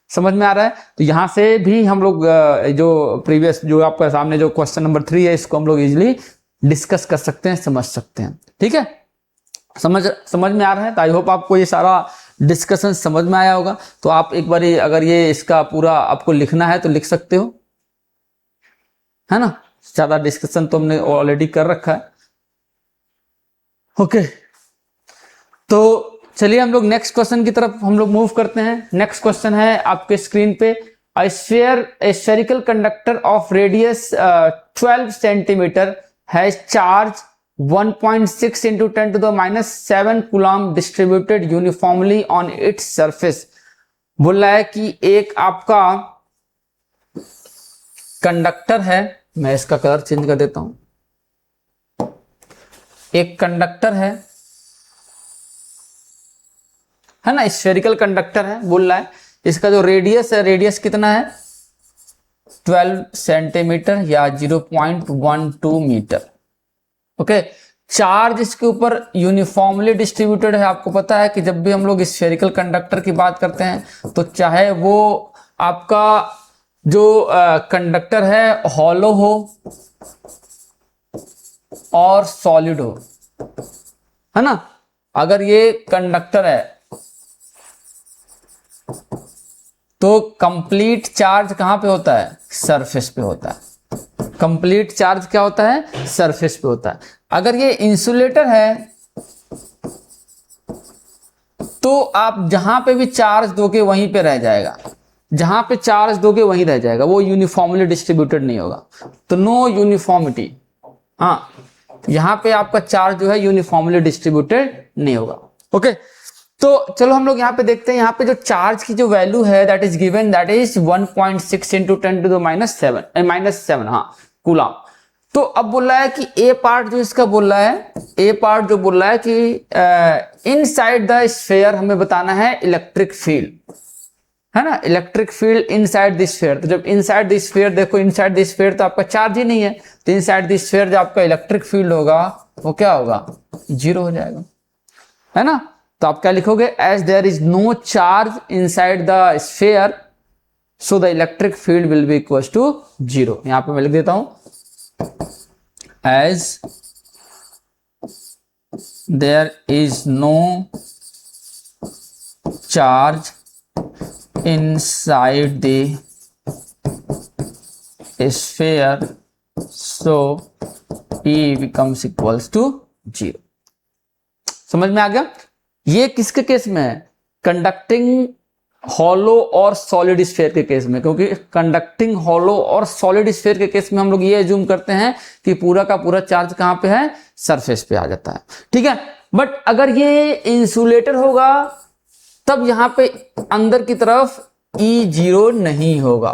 समझ में आ रहा है। तो यहां से भी हम लोग जो प्रीवियस जो आपका सामने जो क्वेश्चन नंबर 3 है इसको हम लोग इजिली डिस्कस कर सकते हैं, समझ सकते हैं। ठीक है, समझ में आ रहा है। तो आई होप आपको ये सारा डिस्कशन समझ में आया होगा। तो आप एक बार अगर ये इसका पूरा आपको लिखना है तो लिख सकते हो, है ना। ज्यादा डिस्कशन तो हमने ऑलरेडी कर रखा है। ओके, तो चलिए हम लोग नेक्स्ट क्वेश्चन की तरफ हम लोग मूव करते हैं। नेक्स्ट क्वेश्चन है आपके स्क्रीन पे, a spherical conductor of radius 12 centimeter has charge 1.6 into 10 to the minus 7 coulomb distributed uniformly on its surface। बोल रहा है कि एक आपका कंडक्टर है, मैं इसका कलर चेंज कर देता हूं, एक कंडक्टर है ना, स्फेरिकल कंडक्टर है। बोल रहा है इसका जो रेडियस है, रेडियस कितना है, 12 सेंटीमीटर या 0.12 मीटर। ओके, चार्ज इसके ऊपर यूनिफॉर्मली डिस्ट्रीब्यूटेड है। आपको पता है कि जब भी हम लोग स्फेरिकल कंडक्टर की बात करते हैं तो चाहे वो आपका जो कंडक्टर है हॉलो हो और सॉलिड हो, है ना, अगर ये कंडक्टर है तो कंप्लीट चार्ज कहां पे होता है, सरफेस पे होता है। कंप्लीट चार्ज क्या होता है, सरफेस पे होता है। अगर ये इंसुलेटर है तो आप जहां पे भी चार्ज दोगे वहीं पे रह जाएगा, जहां पे चार्ज दोगे वहीं रह जाएगा, वो यूनिफॉर्मली डिस्ट्रीब्यूटेड नहीं होगा। तो नो यूनिफॉर्मिटी, हाँ, यहां पे आपका चार्ज जो है यूनिफॉर्मली डिस्ट्रीब्यूटेड नहीं होगा। ओके, तो चलो हम लोग यहाँ पे देखते हैं, यहाँ पे जो चार्ज की जो वैल्यू है that is given, that is 1.6 into 10 to the -7, हाँ, कूलम। तो अब बोल रहा है कि ए पार्ट जो इसका बोल रहा है, ए पार्ट जो बोल रहा है कि इनसाइड द स्फीयर हमें बताना है इलेक्ट्रिक फील्ड, है ना, electric field inside the sphere. तो जब इनसाइड द स्फीयर, देखो इनसाइड द स्फीयर तो आपका चार्ज ही नहीं है, तो इनसाइड द स्फीयर जो आपका इलेक्ट्रिक फील्ड होगा वो क्या होगा, 0 हो जाएगा, है ना। तो आप क्या लिखोगे, as there is no charge inside the sphere so the electric field will be equal to 0। यहां पे मैं लिख देता हूं, as there is no charge inside the sphere so E becomes equals to 0। समझ में आ गया। ये किसके केस में है, कंडक्टिंग हॉलो और सॉलिड स्फीयर के केस में, क्योंकि कंडक्टिंग हॉलो और सॉलिड स्फीयर के केस में हम लोग ये एज्यूम करते हैं कि पूरा का पूरा चार्ज कहां पे है, सरफेस पे आ जाता है। ठीक है, बट अगर ये इंसुलेटर होगा तब यहां पे अंदर की तरफ E0 नहीं होगा।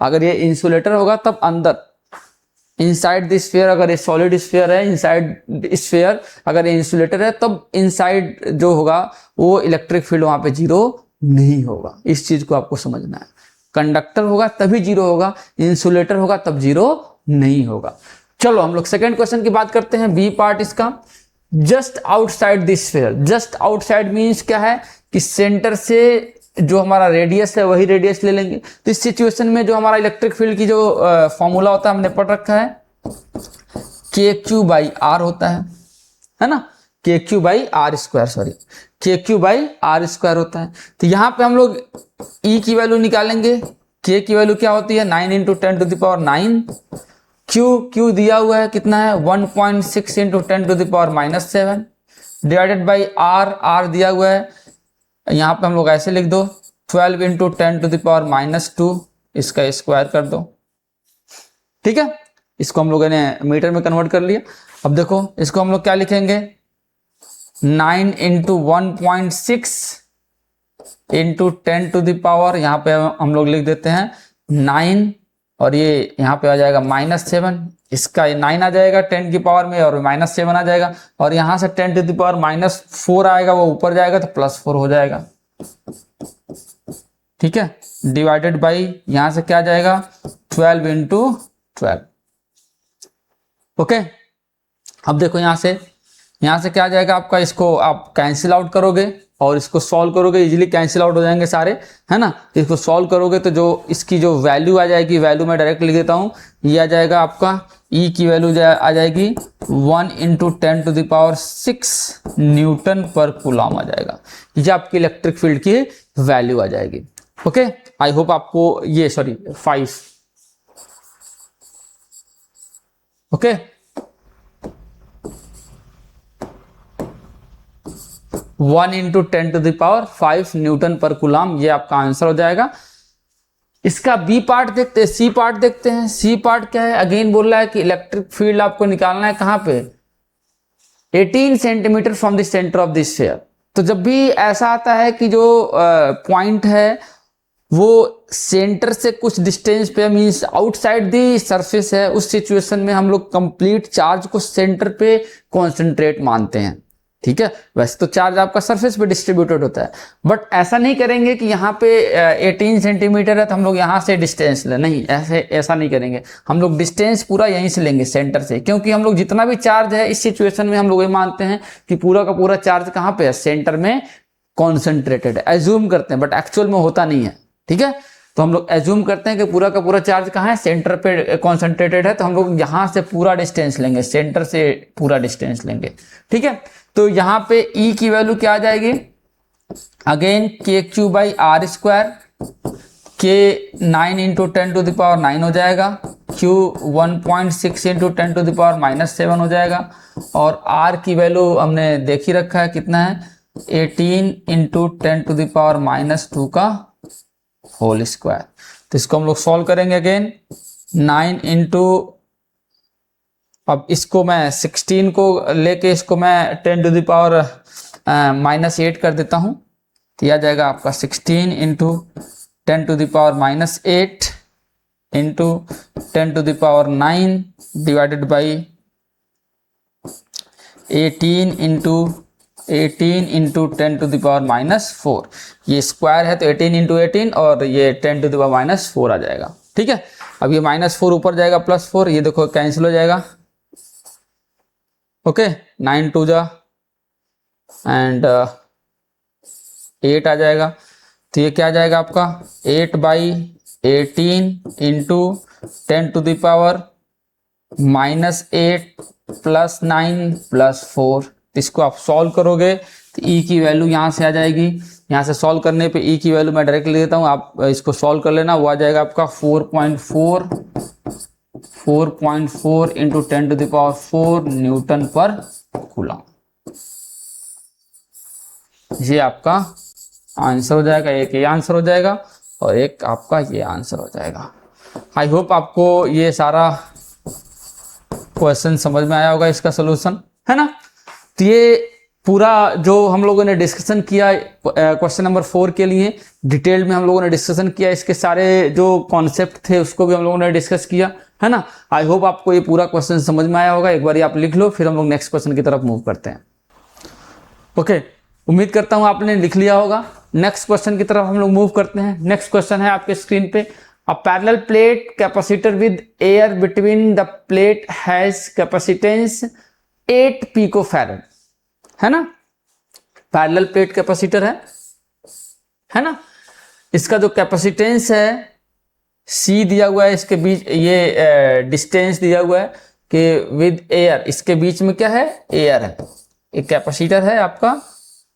अगर ये इंसुलेटर होगा तब अंदर इनसाइड द स्फीयर, अगर ये सॉलिड स्फीयर है, इनसाइड स्फीयर अगर ये इंसुलेटर है तब इनसाइड जो होगा वो इलेक्ट्रिक फील्ड वहां पे 0 नहीं होगा। इस चीज को आपको समझना है, कंडक्टर होगा तभी 0 होगा, इंसुलेटर होगा तब 0 नहीं होगा। चलो हम लोग सेकेंड क्वेश्चन की बात करते हैं, बी पार्ट इसका, just outside this sphere. Just outside means क्या है कि सेंटर से जो हमारा रेडियस है वही रेडियस ले लेंगे। तो इस सिचुएशन में जो हमारा इलेक्ट्रिक फील्ड की जो फॉर्मूला होता है हमने पढ़ रखा है, KQ/R होता है ना, KQ/R², सॉरी, KQ/R² होता है। तो यहां पे हम लोग E की वैल्यू निकालेंगे, K की वैल्यू क्या होती है, 9 into 10 to the power 9, Q दिया हुआ है कितना है, 1.6 into 10 to the power -7 divided by R दिया हुआ है, यहां पे हम लोग ऐसे लिख दो 12 इंटू 10 टू द पावर -2, इसका स्क्वायर कर दो। ठीक है, इसको हम लोगों ने मीटर में कन्वर्ट कर लिया। अब देखो इसको हम लोग क्या लिखेंगे, 9 into 1.6 into 10 to the power, यहां पे हम लोग लिख देते हैं 9 और ये यहाँ पे आ जाएगा -7, इसका ये 9 आ जाएगा 10 की पावर में और -7 आ जाएगा, और यहाँ से 10 टू द पावर -4 आएगा, वो ऊपर जाएगा तो +4 हो जाएगा। ठीक है, डिवाइडेड बाई यहाँ से क्या आ जाएगा 12 इंटू 12। ओके, अब देखो यहाँ से क्या आ जाएगा आपका, इसको आप कैंसिल आउट करोगे और इसको सॉल्व करोगे, इजीली कैंसिल आउट हो जाएंगे सारे, है ना। इसको सॉल्व करोगे तो जो इसकी जो वैल्यू आ जाएगी, वैल्यू मैं डायरेक्ट लिख देता हूँ, ये आ जाएगा आपका E की वैल्यू आ जाएगी 1 into 10 to the power 6 newton पर कूलम आ जाएगा। ये आपकी इलेक्ट्रिक फील्ड की वैल्यू आ जाएगी। ओके, आई होप आपको ये 5। Okay, one into 10 to the power 5 newton पर कूलम, ये आपका आंसर हो जाएगा। इसका बी पार्ट देखते हैं, सी पार्ट देखते हैं। सी पार्ट क्या है, अगेन बोल रहा है कि इलेक्ट्रिक फील्ड आपको निकालना है कहां पे, 18 centimetre from the centre of the sphere. तो जब भी ऐसा आता है कि जो पॉइंट है वो सेंटर से कुछ डिस्टेंस पे, मींस आउटसाइड द सरफेस है, उस सिचुएशन में हम लोग कंप्लीट चार्ज को सेंटर पे कॉन्सेंट्रेट मानते हैं। ठीक है, वैसे तो चार्ज आपका सरफेस पे डिस्ट्रीब्यूटेड होता है, बट ऐसा नहीं करेंगे कि यहाँ पे 18 सेंटीमीटर है तो हम लोग यहाँ से डिस्टेंस ले, नहीं, ऐसा नहीं करेंगे। हम लोग डिस्टेंस पूरा यहीं से लेंगे, सेंटर से, क्योंकि हम लोग जितना भी चार्ज है इस सिचुएशन में हम लोग ये मानते हैं कि पूरा का पूरा चार्ज कहाँ पे है, सेंटर में कॉन्सेंट्रेटेड है। एज्यूम करते हैं, बट एक्चुअल में होता नहीं है। ठीक है, तो हम लोग एज्यूम करते हैं कि पूरा का पूरा चार्ज कहाँ है, सेंटर पे कॉन्सेंट्रेटेड है, तो हम लोग यहाँ से पूरा डिस्टेंस लेंगे, सेंटर से पूरा डिस्टेंस लेंगे। ठीक है, तो यहाँ पे E की वैल्यू क्या आ जाएगी, again KQ by R square, K 9 into 10 to the power 9 हो जाएगा, Q 1.6 into 10 to the power -7 हो जाएगा, और R की वैल्यू हमने देख ही रखा है कितना है, 18 इंटू 10 टू द पावर -2 का होल स्क्वायर। तो इसको हम लोग सॉल्व करेंगे, अगेन 9 इंटू, अब इसको मैं 16 को लेके इसको मैं 10 टू द पावर -8 कर देता हूं, तो यह आ जाएगा आपका 16 into 10 to the power -8 into 10 to the power 9 divided by 18 into 10 to the power -4। ये स्क्वायर है तो 18 इंटू 18 और ये 10 टू द पावर -4 आ जाएगा। ठीक है, अब ये -4 ऊपर जाएगा, +4, ये देखो कैंसिल हो जाएगा। ओके, 9 2 जा एंड 8 आ जाएगा, तो ये क्या आ जाएगा आपका 8 by 18 into 10 to the power -8 +9 +4। इसको आप सॉल्व करोगे तो E की वैल्यू यहाँ से आ जाएगी, यहाँ से सॉल्व करने पे E की वैल्यू मैं डायरेक्ट ले देता हूँ, आप इसको सॉल्व कर लेना, वो आ जाएगा आपका 4.4 into 10 to the power 4 newton पर कूलम। ये आपका आंसर हो जाएगा, एक ये आंसर हो जाएगा और एक आपका ये आंसर हो जाएगा। आई होप आपको ये सारा क्वेश्चन समझ में आया होगा, इसका सोल्यूशन, है ना। तो ये पूरा जो हम लोगों ने डिस्कशन किया क्वेश्चन नंबर 4 के लिए डिटेल में हम लोगों ने डिस्कशन किया, इसके सारे जो कॉन्सेप्ट थे उसको भी हम लोगों ने डिस्कस किया, है ना। आई होप आपको ये पूरा क्वेश्चन समझ में आया होगा। एक बार आप लिख लो, फिर हम लोग नेक्स्ट क्वेश्चन की तरफ मूव करते हैं। ओके, उम्मीद करता हूं आपने लिख लिया होगा। नेक्स्ट क्वेश्चन की तरफ हम लोग मूव करते हैं। नेक्स्ट क्वेश्चन है आपके स्क्रीन पे, अ parallel plate capacitor with air between the plate has capacitance 8 पिकोफैरड, है ना। पैरेलल प्लेट कैपेसिटर है ना। इसका जो कैपेसिटेंस है C दिया हुआ है, इसके बीच ये डिस्टेंस दिया हुआ है कि विद एयर, इसके बीच में क्या है, एयर है। एक कैपेसिटर है आपका,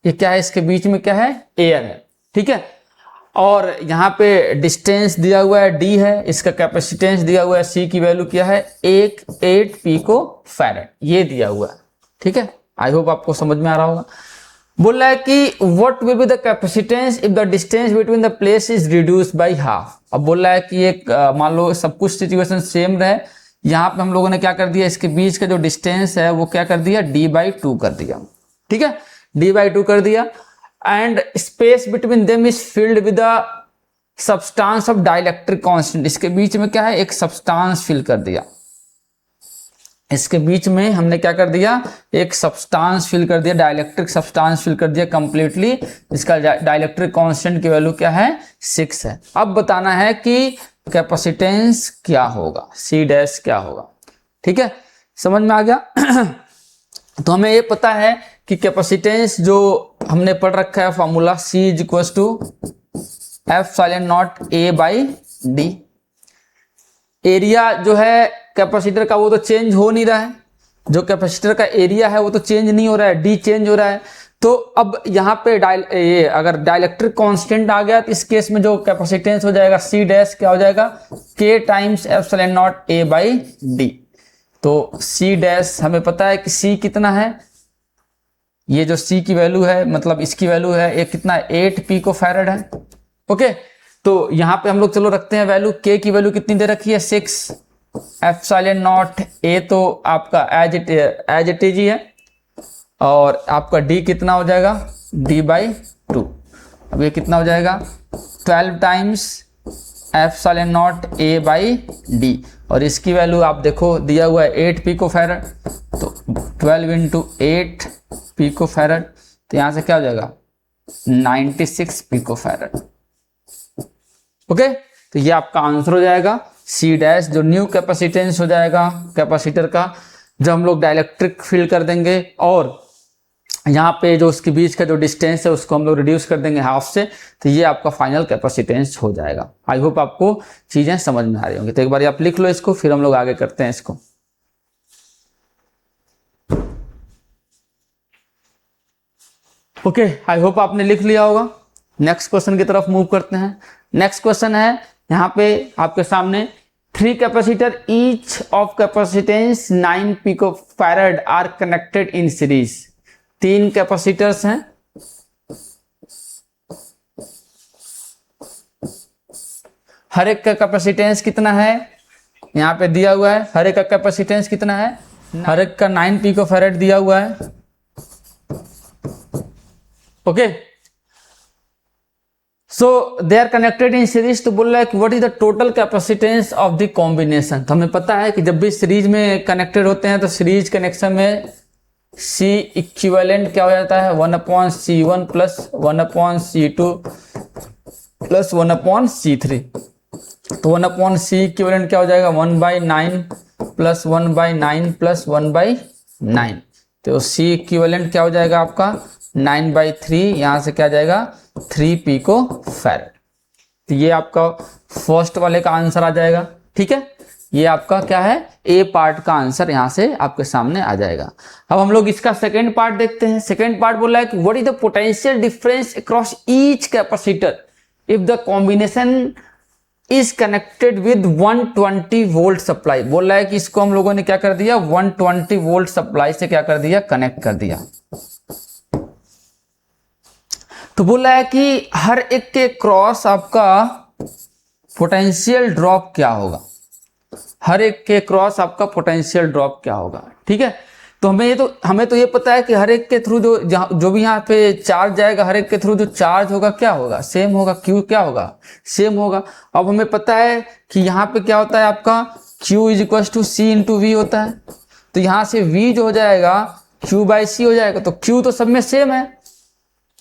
ये क्या है, इसके बीच में क्या है, एयर है। ठीक है, और यहाँ पे डिस्टेंस दिया हुआ है D है, इसका कैपेसिटेंस दिया हुआ है C की वैल्यू क्या है, 8 पिको फैरेड, ये दिया हुआ है। ठीक है, आई होप आपको समझ में आ रहा होगा। बोल रहा है कि what will be the capacitance if the distance between the place is reduced by half. अब बोल रहा है कि एक मान लो सब कुछ सिचुएशन सेम रहे, यहाँ पे हम लोगों ने क्या कर दिया, इसके बीच का जो डिस्टेंस है वो क्या कर दिया, D/2 कर दिया। ठीक है, D/2 कर दिया, and space between them is filled with substance of dielectric constant, इसके बीच में क्या है, एक सब्सटेंस फिल कर दिया, इसके बीच में हमने क्या कर दिया, एक सब्सटेंस फिल कर दिया, डाइलेक्ट्रिक सब्सटेंस फिल कर दिया कंप्लीटली। इसका डाइलेक्ट्रिक कांस्टेंट की वैल्यू क्या है, 6 है। अब बताना है कि कैपेसिटेंस क्या होगा, सी डैश क्या होगा। ठीक है, समझ में आ गया। तो हमें ये पता है कि कैपेसिटेंस जो हमने पढ़ रखा है formula, C is equal to F∈0 A by D. Area जो है कैपेसिटर का वो तो चेंज हो नहीं रहा है, जो कैपेसिटर का एरिया है वो तो चेंज नहीं हो रहा है, डी चेंज हो रहा है। तो अब यहाँ पे ये अगर डाइलेक्ट्रिक कांस्टेंट आ गया तो इस केस में जो कैपेसिटेंस हो जाएगा सी डैश क्या हो जाएगा, K times F∈0 A by D. तो सी डैश हमें पता है कि सी कितना है, ये जो सी की वैल्यू है मतलब इसकी वैल्यू है ये कितना, 8 पिको फैरेड है। ओके, तो यहाँ पे हम लोग चलो रखते हैं वैल्यू, K की वैल्यू कितनी दे रखी है, 6, F∈0 A तो आपका एज इट इज ही है, और आपका D कितना हो जाएगा, D/2। अब ये कितना हो जाएगा, 12 times F∈0 A by D, और इसकी वैल्यू आप देखो दिया हुआ है 8 पिको फैरेड, तो 12 इंटू 8 पिको फैरेड, तो यहाँ से क्या हो जाएगा 96 पिको फैरेड। ओके, तो ये आपका आंसर हो जाएगा सी डैश, जो न्यू कैपेसिटेंस हो जाएगा कैपेसिटर का, जब हम लोग डाइलेक्ट्रिक फिल कर देंगे और यहाँ पे जो उसके बीच का जो डिस्टेंस है उसको हम लोग रिड्यूस कर देंगे हाफ से, तो ये आपका फाइनल कैपेसिटेंस हो जाएगा। आई होप आपको चीजें समझ में आ रही होंगी। तो एक बार आप लिख लो इसको, फिर हम लोग आगे करते हैं इसको। ओके, आई होप आपने लिख लिया होगा। नेक्स्ट क्वेश्चन की तरफ मूव करते हैं। नेक्स्ट क्वेश्चन है यहाँ पे आपके सामने, 3 capacitor each of capacitance 9 picofarad are connected in series. 3 capacitors हैं, हर एक का कैपेसिटेंस कितना है, यहाँ पे दिया हुआ है, हर एक का कैपेसिटेंस कितना है, हर एक का 9 पिको फैरेड दिया हुआ है। Okay, so they are connected in series, तो बोल रहा है कि what is the total capacitance of the combination. तो हमें पता है कि जब भी सीरीज में कनेक्टेड होते हैं तो सीरीज कनेक्शन में C इक्विवेलेंट क्या हो जाता है, 1/C1 plus 1/C2 plus 1/C3। तो 1/C इक्विवेलेंट क्या हो जाएगा, 1/9 प्लस 1/9 प्लस 1/9। तो C इक्विवेलेंट क्या हो जाएगा आपका 9/3, यहां से क्या जाएगा 3 पिको फैरेड। तो ये आपका फर्स्ट वाले का आंसर आ जाएगा। ठीक है, ये आपका क्या है, ए पार्ट का आंसर यहां से आपके सामने आ जाएगा। अब हम लोग इसका सेकेंड पार्ट देखते हैं। सेकेंड पार्ट बोल रहा है कि what is the potential difference across each capacitor if the combination is connected with 120 volt supply. बोल रहा है कि इसको हम लोगों ने क्या कर दिया, 120 वोल्ट सप्लाई से क्या कर दिया, कनेक्ट कर दिया। तो बोल रहा है कि हर एक के क्रॉस आपका पोटेंशियल ड्रॉप क्या होगा, हर एक के क्रॉस आपका पोटेंशियल ड्रॉप क्या होगा। ठीक है, तो हमें तो ये पता है कि हर एक के थ्रू जो भी यहाँ पे चार्ज जाएगा, हर एक के थ्रू जो चार्ज होगा क्या होगा, सेम होगा, क्यू क्या होगा, सेम होगा। अब हमें पता है कि यहाँ पे क्या होता है आपका Q is equal to C into V होता है, तो यहाँ से V जो हो जाएगा Q/C हो जाएगा। तो Q तो सब में सेम है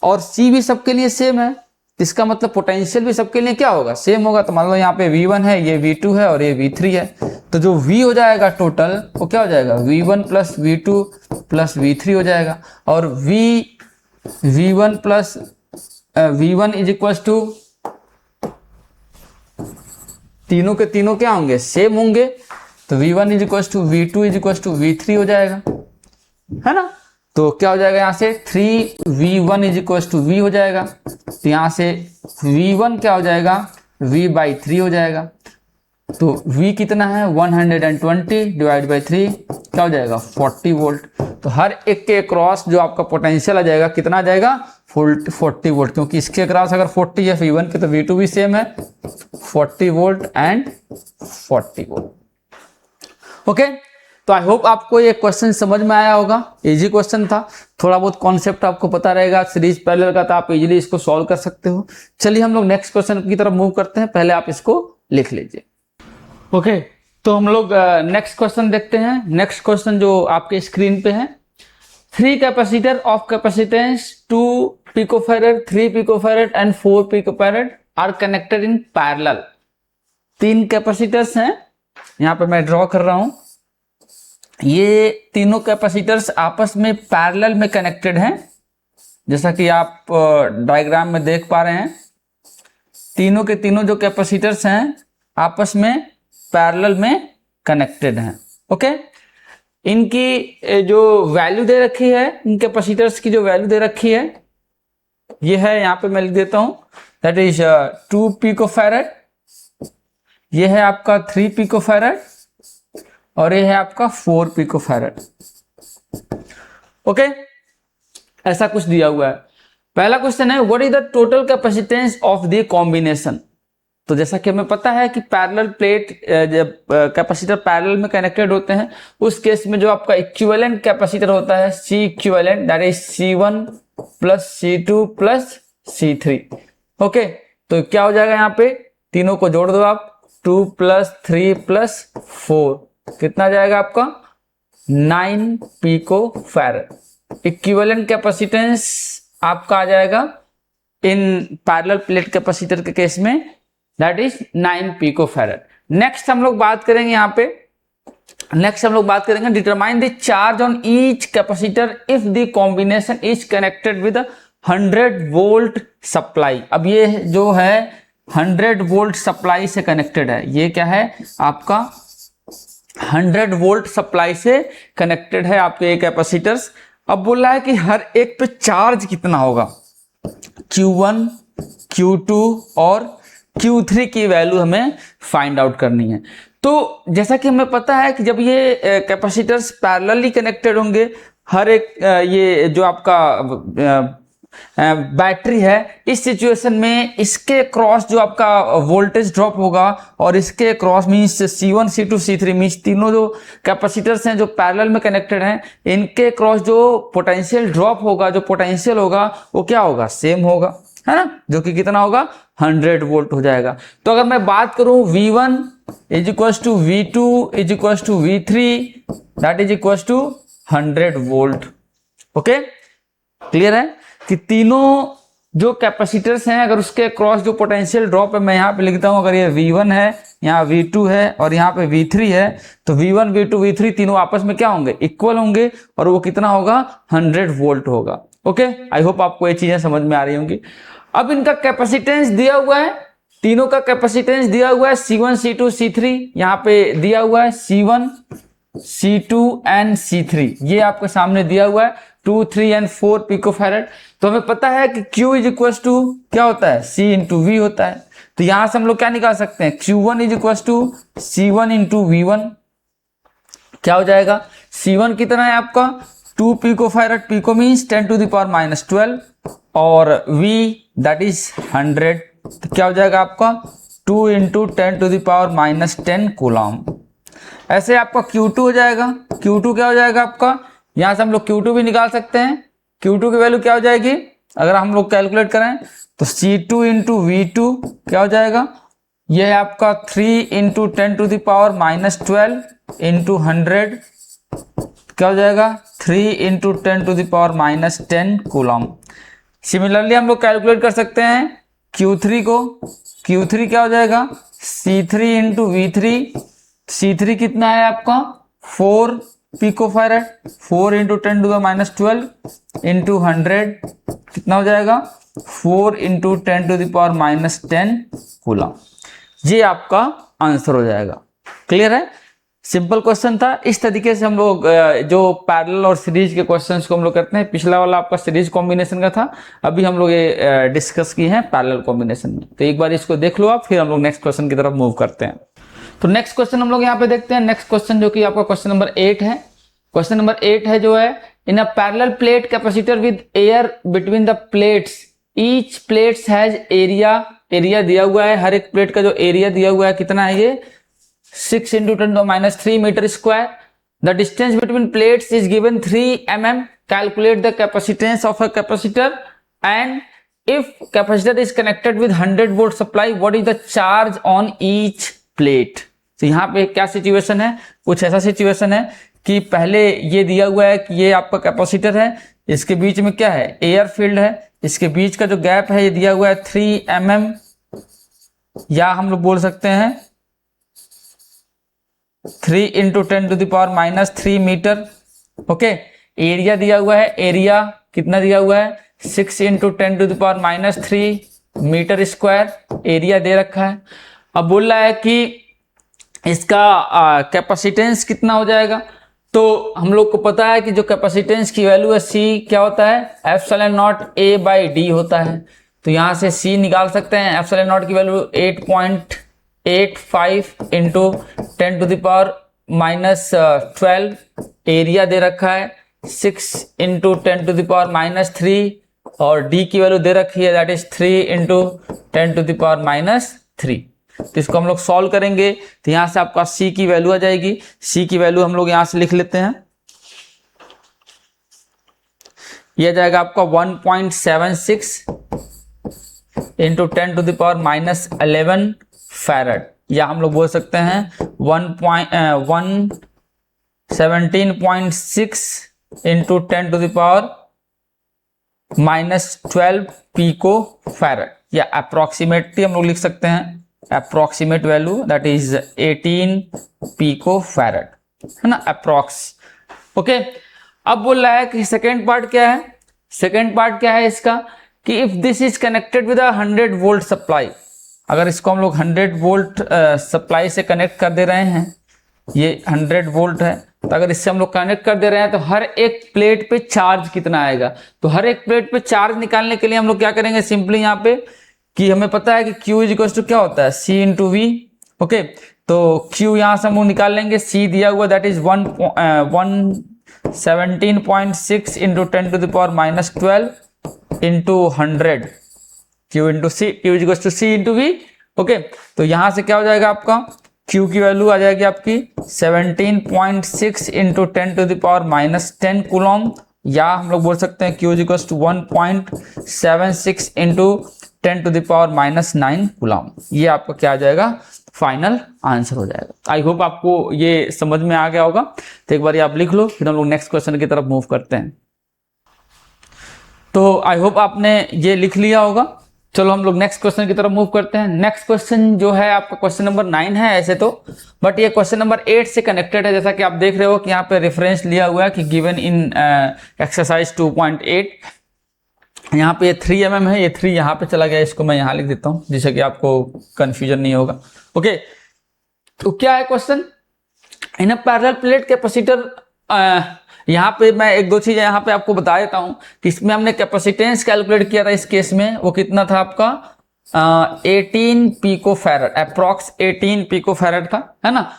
और C भी सबके लिए सेम है, इसका मतलब पोटेंशियल भी सबके लिए क्या होगा, सेम होगा। तो मान लो यहाँ पे V1 है, ये V2 है और ये V3 है, तो जो V हो जाएगा टोटल वो क्या हो जाएगा, V1 plus V2 plus V3 हो जाएगा। और V1 plus V1 is equal to, तीनों के तीनों क्या होंगे, सेम होंगे, तो V1 is equal to V2 is equal to V3 हो जाएगा, है ना। तो क्या हो जाएगा यहाँ से 3V1 is equal to V हो जाएगा, तो यहाँ से V1 क्या हो जाएगा, V/3 हो जाएगा। तो V कितना है 120 डिवाइड बाई 3 क्या हो जाएगा 40 वोल्ट। तो हर एक के क्रॉस जो आपका पोटेंशियल आ जाएगा कितना आ जाएगा 40 वोल्ट, क्योंकि इसके क्रॉस अगर 40 है V1 के तो V2 भी सेम है 40 वोल्ट एंड 40 वोल्ट। ओके, तो आई होप आपको ये क्वेश्चन समझ में आया होगा। इजी क्वेश्चन था, थोड़ा बहुत कॉन्सेप्ट आपको पता रहेगा सीरीज पैरेलल का, तो आप इजीली इसको सॉल्व कर सकते हो। चलिए हम लोग नेक्स्ट क्वेश्चन की तरफ मूव करते हैं, पहले आप इसको लिख लीजिए। ओके, तो हम लोग नेक्स्ट क्वेश्चन देखते हैं। नेक्स्ट क्वेश्चन जो आपके स्क्रीन पे है, 3 capacitor of capacitance 2 picofarad, 3 picofarad and 4 picofarad are connected in parallel. 3 capacitors हैं, यहाँ पे मैं ड्रॉ कर रहा हूं। ये तीनों कैपेसिटर्स आपस में पैरेलल में कनेक्टेड हैं, जैसा कि आप डायग्राम में देख पा रहे हैं। तीनों के तीनों जो कैपेसिटर्स हैं आपस में पैरेलल में कनेक्टेड हैं। ओके, इनकी जो वैल्यू दे रखी है, इन कैपेसिटर्स की जो वैल्यू दे रखी है ये है, यहाँ पे मैं लिख देता हूं, दैट इज 2 पिकोफैरेड, ये है आपका 3 पिकोफैरेड और ये है आपका 4 पिकोफैरेड। ओके, ऐसा कुछ दिया हुआ है। पहला क्वेश्चन है, what is the total capacitance of the combination. तो जैसा कि हमें पता है कि पैरेलल प्लेट, जब कैपेसिटर पैरेलल में कनेक्टेड होते हैं, उस केस में जो आपका इक्विवेलेंट कैपेसिटर होता है, C equivalent, that is C1 plus C2 plus C3। Okay, तो क्या हो जाएगा, यहाँ पे तीनों को जोड़ दो आप, 2 प्लस 3 प्लस 4, कितना जाएगा आपका 9 पिकोफैरेड। इक्विवेलेंट कैपेसिटेंस आपका आ जाएगा इन पैरेलल प्लेट कैपेसिटर के केस में, दैट इज 9 पिकोफैरेड। नेक्स्ट हम लोग बात करेंगे, यहाँ पे नेक्स्ट हम लोग बात करेंगे, determine the charge on each capacitor if the combination is connected with 100 volt supply. अब ये जो है 100 वोल्ट सप्लाई से कनेक्टेड है, ये क्या है आपका 100 वोल्ट सप्लाई से कनेक्टेड है आपके ये कैपेसिटर्स। अब बोल रहा है कि हर एक पे चार्ज कितना होगा, Q1, Q2 और Q3 की वैल्यू हमें फाइंड आउट करनी है। तो जैसा कि हमें पता है कि जब ये कैपेसिटर्स पैरेलली कनेक्टेड होंगे, हर एक ये जो आपका बैटरी है, इस सिचुएशन में इसके क्रॉस जो आपका वोल्टेज ड्रॉप होगा और इसके cross means C1, C2, C3 means तीनों जो कैपेसिटर्स हैं जो पैरेलल में कनेक्टेड हैं, इनके क्रॉस जो पोटेंशियल ड्रॉप होगा, जो पोटेंशियल होगा वो क्या होगा, सेम होगा, है ना, जो कि कितना होगा 100 वोल्ट हो जाएगा। तो अगर मैं बात करूं V1 is equal to V2 is equal to V3, that is equal to 100 volt. Okay, clear है कि तीनों जो कैपेसिटर्स हैं, अगर उसके क्रॉस जो पोटेंशियल ड्रॉप है, मैं यहाँ पे लिखता हूं, अगर ये V1 है, यहाँ V2 है और यहाँ पे V3 है, तो V1, V2, V3 तीनों आपस में क्या होंगे, इक्वल होंगे, और वो कितना होगा 100 वोल्ट होगा। ओके, आई होप आपको ये चीजें समझ में आ रही होंगी। अब इनका कैपेसिटेंस दिया हुआ है, तीनों का कैपेसिटेंस दिया हुआ है, C1, C2, C3, यहाँ पे दिया हुआ है C1, C2 एंड C3, ये आपके सामने दिया हुआ है 2, 3 एंड 4 पिकोफैरेड। तो हमें पता है कि Q इज इक्वल टू क्या होता है, C इंटू V होता है। तो यहां से हम लोग क्या निकाल सकते हैं, Q1 is equal to C1 into V1, क्या हो जाएगा, C1 कितना है आपका 2 picofarad, pico means 10 to the power minus 12, और V दैट इज 100, तो क्या हो जाएगा आपका 2 into 10 to the power minus 10 coulomb. ऐसे आपका Q2 हो जाएगा, Q2 क्या हो जाएगा आपका, यहां से हम लोग Q2 भी निकाल सकते हैं। Q2 की वैल्यू क्या हो जाएगी, अगर हम लोग कैलकुलेट करें तो C2 इंटू V2 क्या हो जाएगा, यह है आपका 3 into 10 to the power minus 12 into 100, क्या हो जाएगा 3 into 10 to the power minus 10 coulomb. Similarly हम लोग कैलकुलेट कर सकते हैं Q3 को, Q3 क्या हो जाएगा C3 इंटू V3, C3 कितना है आपका 4 picofarad, 4 into 10 to the minus 12 into 100, कितना हो जाएगा 4 into 10 to the power minus 10 coulomb. ये आपका आंसर हो जाएगा। क्लियर है, सिंपल क्वेश्चन था। इस तरीके से हम लोग जो पैरेलल और सीरीज के क्वेश्चंस को हम लोग करते हैं। पिछला वाला आपका सीरीज कॉम्बिनेशन का था, अभी हम लोग ये डिस्कस किए हैं पैरेलल कॉम्बिनेशन में। तो एक बार इसको देख लो आप, फिर हम लोग नेक्स्ट क्वेश्चन की तरफ मूव करते हैं। तो नेक्स्ट क्वेश्चन हम लोग यहाँ पे देखते हैं। नेक्स्ट क्वेश्चन जो कि आपका क्वेश्चन नंबर 8 है। क्वेश्चन नंबर 8 है जो है, in a parallel plate capacitor with air between the plates, each plates has area दिया हुआ है। हर एक प्लेट का जो एरिया दिया हुआ है कितना है, ये 6 into 10 minus 3 metre square. The distance between plates is given 3 mm, calculate the capacitance of a capacitor, and if capacitor is connected with 100 volt supply, what is the charge on each plate. तो यहाँ पे क्या situation है, कुछ ऐसा situation है कि पहले ये दिया हुआ है कि ये आपका कैपेसिटर है, इसके बीच में क्या है, एयर फील्ड है, इसके बीच का जो गैप है ये दिया हुआ है 3 mm, या हम लोग बोल सकते हैं 3 × 10⁻³ मीटर। ओके, एरिया दिया हुआ है, एरिया कितना दिया हुआ है, 6 × 10⁻³ मीटर स्क्वायर एरिया दे रखा है। अब बोल रहा है कि इसका कैपेसिटेंस कितना हो जाएगा। तो हम लोग को पता है कि जो कैपेसिटेंस की वैल्यू है सी क्या होता है, ε0 A/d होता है। तो यहां से सी निकाल सकते हैं, ε0 की वैल्यू 8.85 × 10⁻⁻12, एरिया दे रखा है 6 × 10⁻³ और डी की वैल्यू दे रखी है दैट इज 3 × 10⁻³ तो इसको हम लोग सॉल्व करेंगे तो यहां से आपका C की वैल्यू आ जाएगी। C की वैल्यू हम लोग यहां से लिख लेते हैं, यह जाएगा आपका 1.76 × 10⁻11 फैराड, या हम लोग बोल सकते हैं 17.6 × 10⁻12 पिको फैराड, या अप्रोक्सीमेटली हम लोग लिख सकते हैं approximate value that is 18 picofarad, है ना, अप्रोक्स। ओके, अब बोल रहा है कि सेकेंड पार्ट क्या है, सेकेंड पार्ट क्या है इसका कि if this is connected with 100 volt supply, अगर इसको हम लोग 100 वोल्ट सप्लाई से कनेक्ट कर दे रहे हैं, ये 100 वोल्ट है, तो अगर इससे हम लोग कनेक्ट कर दे रहे हैं तो हर एक प्लेट पे चार्ज कितना आएगा। तो हर एक प्लेट पे चार्ज निकालने के लिए हम लोग क्या करेंगे, सिंपली यहाँ पे कि हमें पता है कि Q इज क्या होता है, C × V। ओके, तो Q यहां से हम लोग निकाल लेंगे, C दिया हुआ that is 117.6 × 10⁻12 × 100, Q × C, Q = C × V। Okay, तो यहां से क्या हो जाएगा आपका Q की वैल्यू आ जाएगी आपकी 17.6 × 10⁻10 कूलम, या हम लोग बोल सकते हैं Q = 1.76 × 10⁻9 कूलम। ये आपका क्या आ जाएगा, फाइनल आंसर हो जाएगा। आई होप आपको ये समझ में आ गया होगा। तो एक बार आप लिख लो, फिर हम लोग नेक्स्ट क्वेश्चन की तरफ मूव करते हैं। तो आई होप आपने ये लिख लिया होगा। चलो हम लोग नेक्स्ट क्वेश्चन की तरफ मूव करते हैं। नेक्स्ट क्वेश्चन जो है आपका क्वेश्चन नंबर 9 है ऐसे तो, बट ये क्वेश्चन नंबर 8 से कनेक्टेड है। जैसा कि आप देख रहे हो कि यहाँ पे रेफरेंस लिया हुआ है कि गिवन इन एक्सरसाइज 2.8, यहाँ पे 3 mm है, ये 3 यहाँ पे चला गया, इसको मैं यहाँ लिख देता हूँ जिससे कि आपको कंफ्यूजन नहीं होगा। ओके, तो क्या है question, in a parallel plate capacitor, यहाँ पे मैं एक दो चीजें यहाँ पे आपको बता देता हूँ कि इसमें हमने कैपेसिटेंस कैलकुलेट किया था, इस केस में वो कितना था आपका 18 picofarad, approx 18 picofarad था, है ना।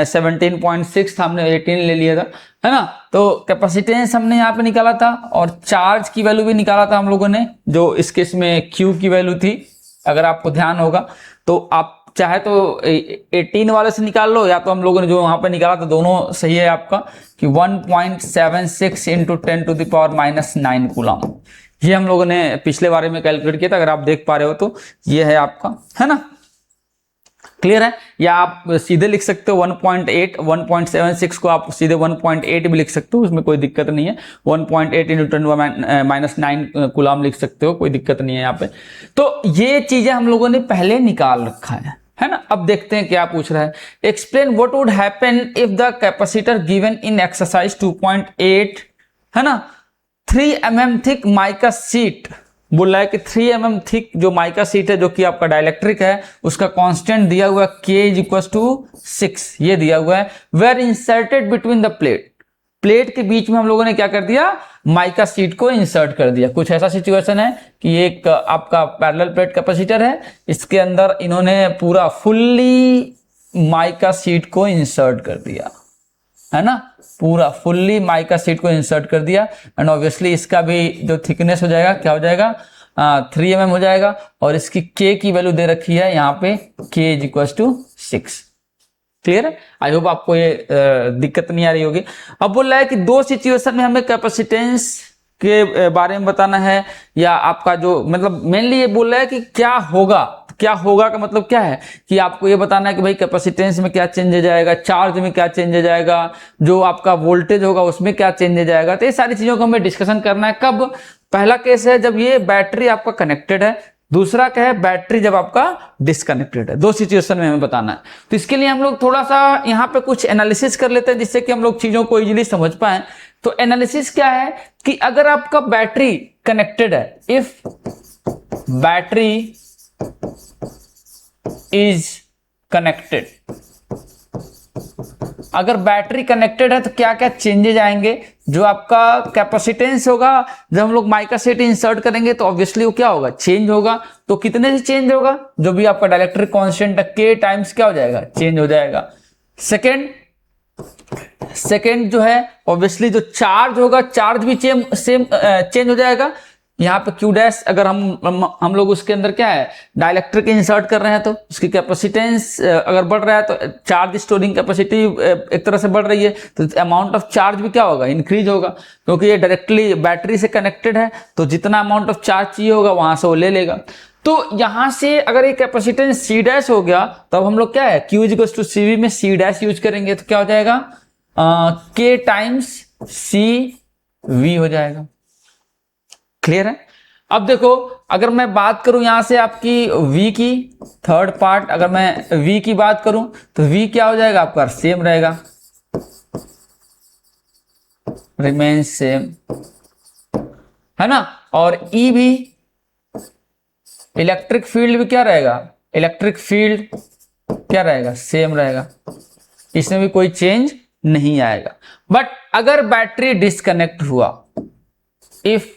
17.6 था, हमने 18 ले लिया था, है ना। तो कैपेसिटेंस हमने यहाँ पे निकाला था और चार्ज की वैल्यू भी निकाला था हम लोगों ने, जो इस केस में Q की वैल्यू थी। अगर आपको ध्यान होगा तो आप चाहे तो 18 वाले से निकाल लो, या तो हम लोगों ने जो वहां पे निकाला था दोनों सही है आपका कि 1.76 × 10⁻9 कूलम, ये हम लोगों ने पिछले बारे में कैलकुलेट किया था। अगर आप देख पा रहे हो तो ये है आपका, है ना, क्लियर है। या आप सीधे लिख सकते हो 1.8, 1.76 को आप सीधे 1.8 भी लिख सकते हो, उसमें कोई दिक्कत नहीं है। 1.8 × 10⁻9 कूलम लिख सकते हो, कोई दिक्कत नहीं है यहाँ पे। तो ये चीजें हम लोगों ने पहले निकाल रखा है ना। अब देखते हैं क्या पूछ रहा है। Explain what would happen if the capacitor given in exercise 2.8, है ना, 3 mm थिक माइका शीट, बोल रहा है कि 3 mm थिक जो माइका शीट है जो कि आपका डाइलेक्ट्रिक है, उसका कांस्टेंट दिया हुआ है K = 6, ये दिया हुआ है। Were inserted between the plate, plate के बीच में हम लोगों ने क्या कर दिया, माइका शीट को इंसर्ट कर दिया। कुछ ऐसा सिचुएशन है कि एक आपका पैरेलल प्लेट कैपेसिटर है, इसके अंदर इन्होंने पूरा फुल्ली माइका शीट को इंसर्ट कर दिया, है ना, पूरा फुल्ली माइका शीट को इंसर्ट कर दिया। एंड ऑब्वियसली इसका भी जो थिकनेस हो जाएगा क्या हो जाएगा, 3 mm हो जाएगा। और इसकी K की वैल्यू दे रखी है यहाँ पे K = 6, क्लियर है? आई होप आपको ये दिक्कत नहीं आ रही होगी। अब बोल रहा है कि दो सिचुएशन में हमें कैपेसिटेंस के बारे में बताना है, या आपका जो मतलब मेनली ये बोल रहा है कि क्या होगा। क्या होगा का मतलब क्या है कि आपको ये बताना है कि भाई कैपेसिटेंस में क्या चेंज हो जाएगा, चार्ज में क्या चेंज हो जाएगा, जो आपका वोल्टेज होगा उसमें क्या चेंज हो जाएगा। तो ये सारी चीजों को हमें डिस्कशन करना है। कब? पहला केस है जब ये बैटरी आपका कनेक्टेड है, दूसरा क्या है बैटरी जब आपका डिस्कनेक्टेड है। दो सिचुएशन में हमें बताना है। तो इसके लिए हम लोग थोड़ा सा यहाँ पे कुछ एनालिसिस कर लेते हैं जिससे कि हम लोग चीजों को इजीली समझ पाए। तो एनालिसिस क्या है कि अगर आपका बैटरी कनेक्टेड है, इफ बैटरी इज कनेक्टेड, अगर बैटरी कनेक्टेड है तो क्या क्या चेंजेज आएंगे। जो आपका कैपेसिटेंस होगा जब हम लोग माइका सेट इंसर्ट करेंगे तो ऑब्वियसली वो क्या होगा, चेंज होगा। तो कितने से चेंज होगा, जो भी आपका डाइलेक्ट्रिक कांस्टेंट के टाइम्स क्या हो जाएगा, चेंज हो जाएगा। सेकेंड जो है ऑब्वियसली जो चार्ज होगा, चार्ज भी सेम चेंज हो जाएगा। यहाँ पे क्यू डैश अगर हम लोग उसके अंदर क्या है डाइलेक्ट्रिक इंसर्ट कर रहे हैं तो उसकी कैपेसिटेंस अगर बढ़ रहा है तो चार्ज स्टोरिंग कैपेसिटी एक तरह से बढ़ रही है, तो अमाउंट ऑफ चार्ज भी क्या होगा, इंक्रीज होगा। क्योंकि ये डायरेक्टली बैटरी से कनेक्टेड है तो जितना अमाउंट ऑफ चार्ज चाहिए होगा वहां से वो ले लेगा। तो यहां से अगर ये कैपेसिटेंस सी डैश हो गया तब हम लोग क्या है Q equals to C V में सी डैश यूज करेंगे तो क्या हो जाएगा, के टाइम्स सी वी हो जाएगा। क्लियर है? अब देखो अगर मैं बात करूं यहां से आपकी v की थर्ड पार्ट, अगर मैं v की बात करूं तो v क्या हो जाएगा आपका, सेम रहेगा, रिमेन सेम, है ना। और e भी, इलेक्ट्रिक फील्ड भी क्या रहेगा, इलेक्ट्रिक फील्ड क्या रहेगा, सेम रहेगा, इसमें भी कोई चेंज नहीं आएगा। बट अगर बैटरी डिस्कनेक्ट हुआ, इफ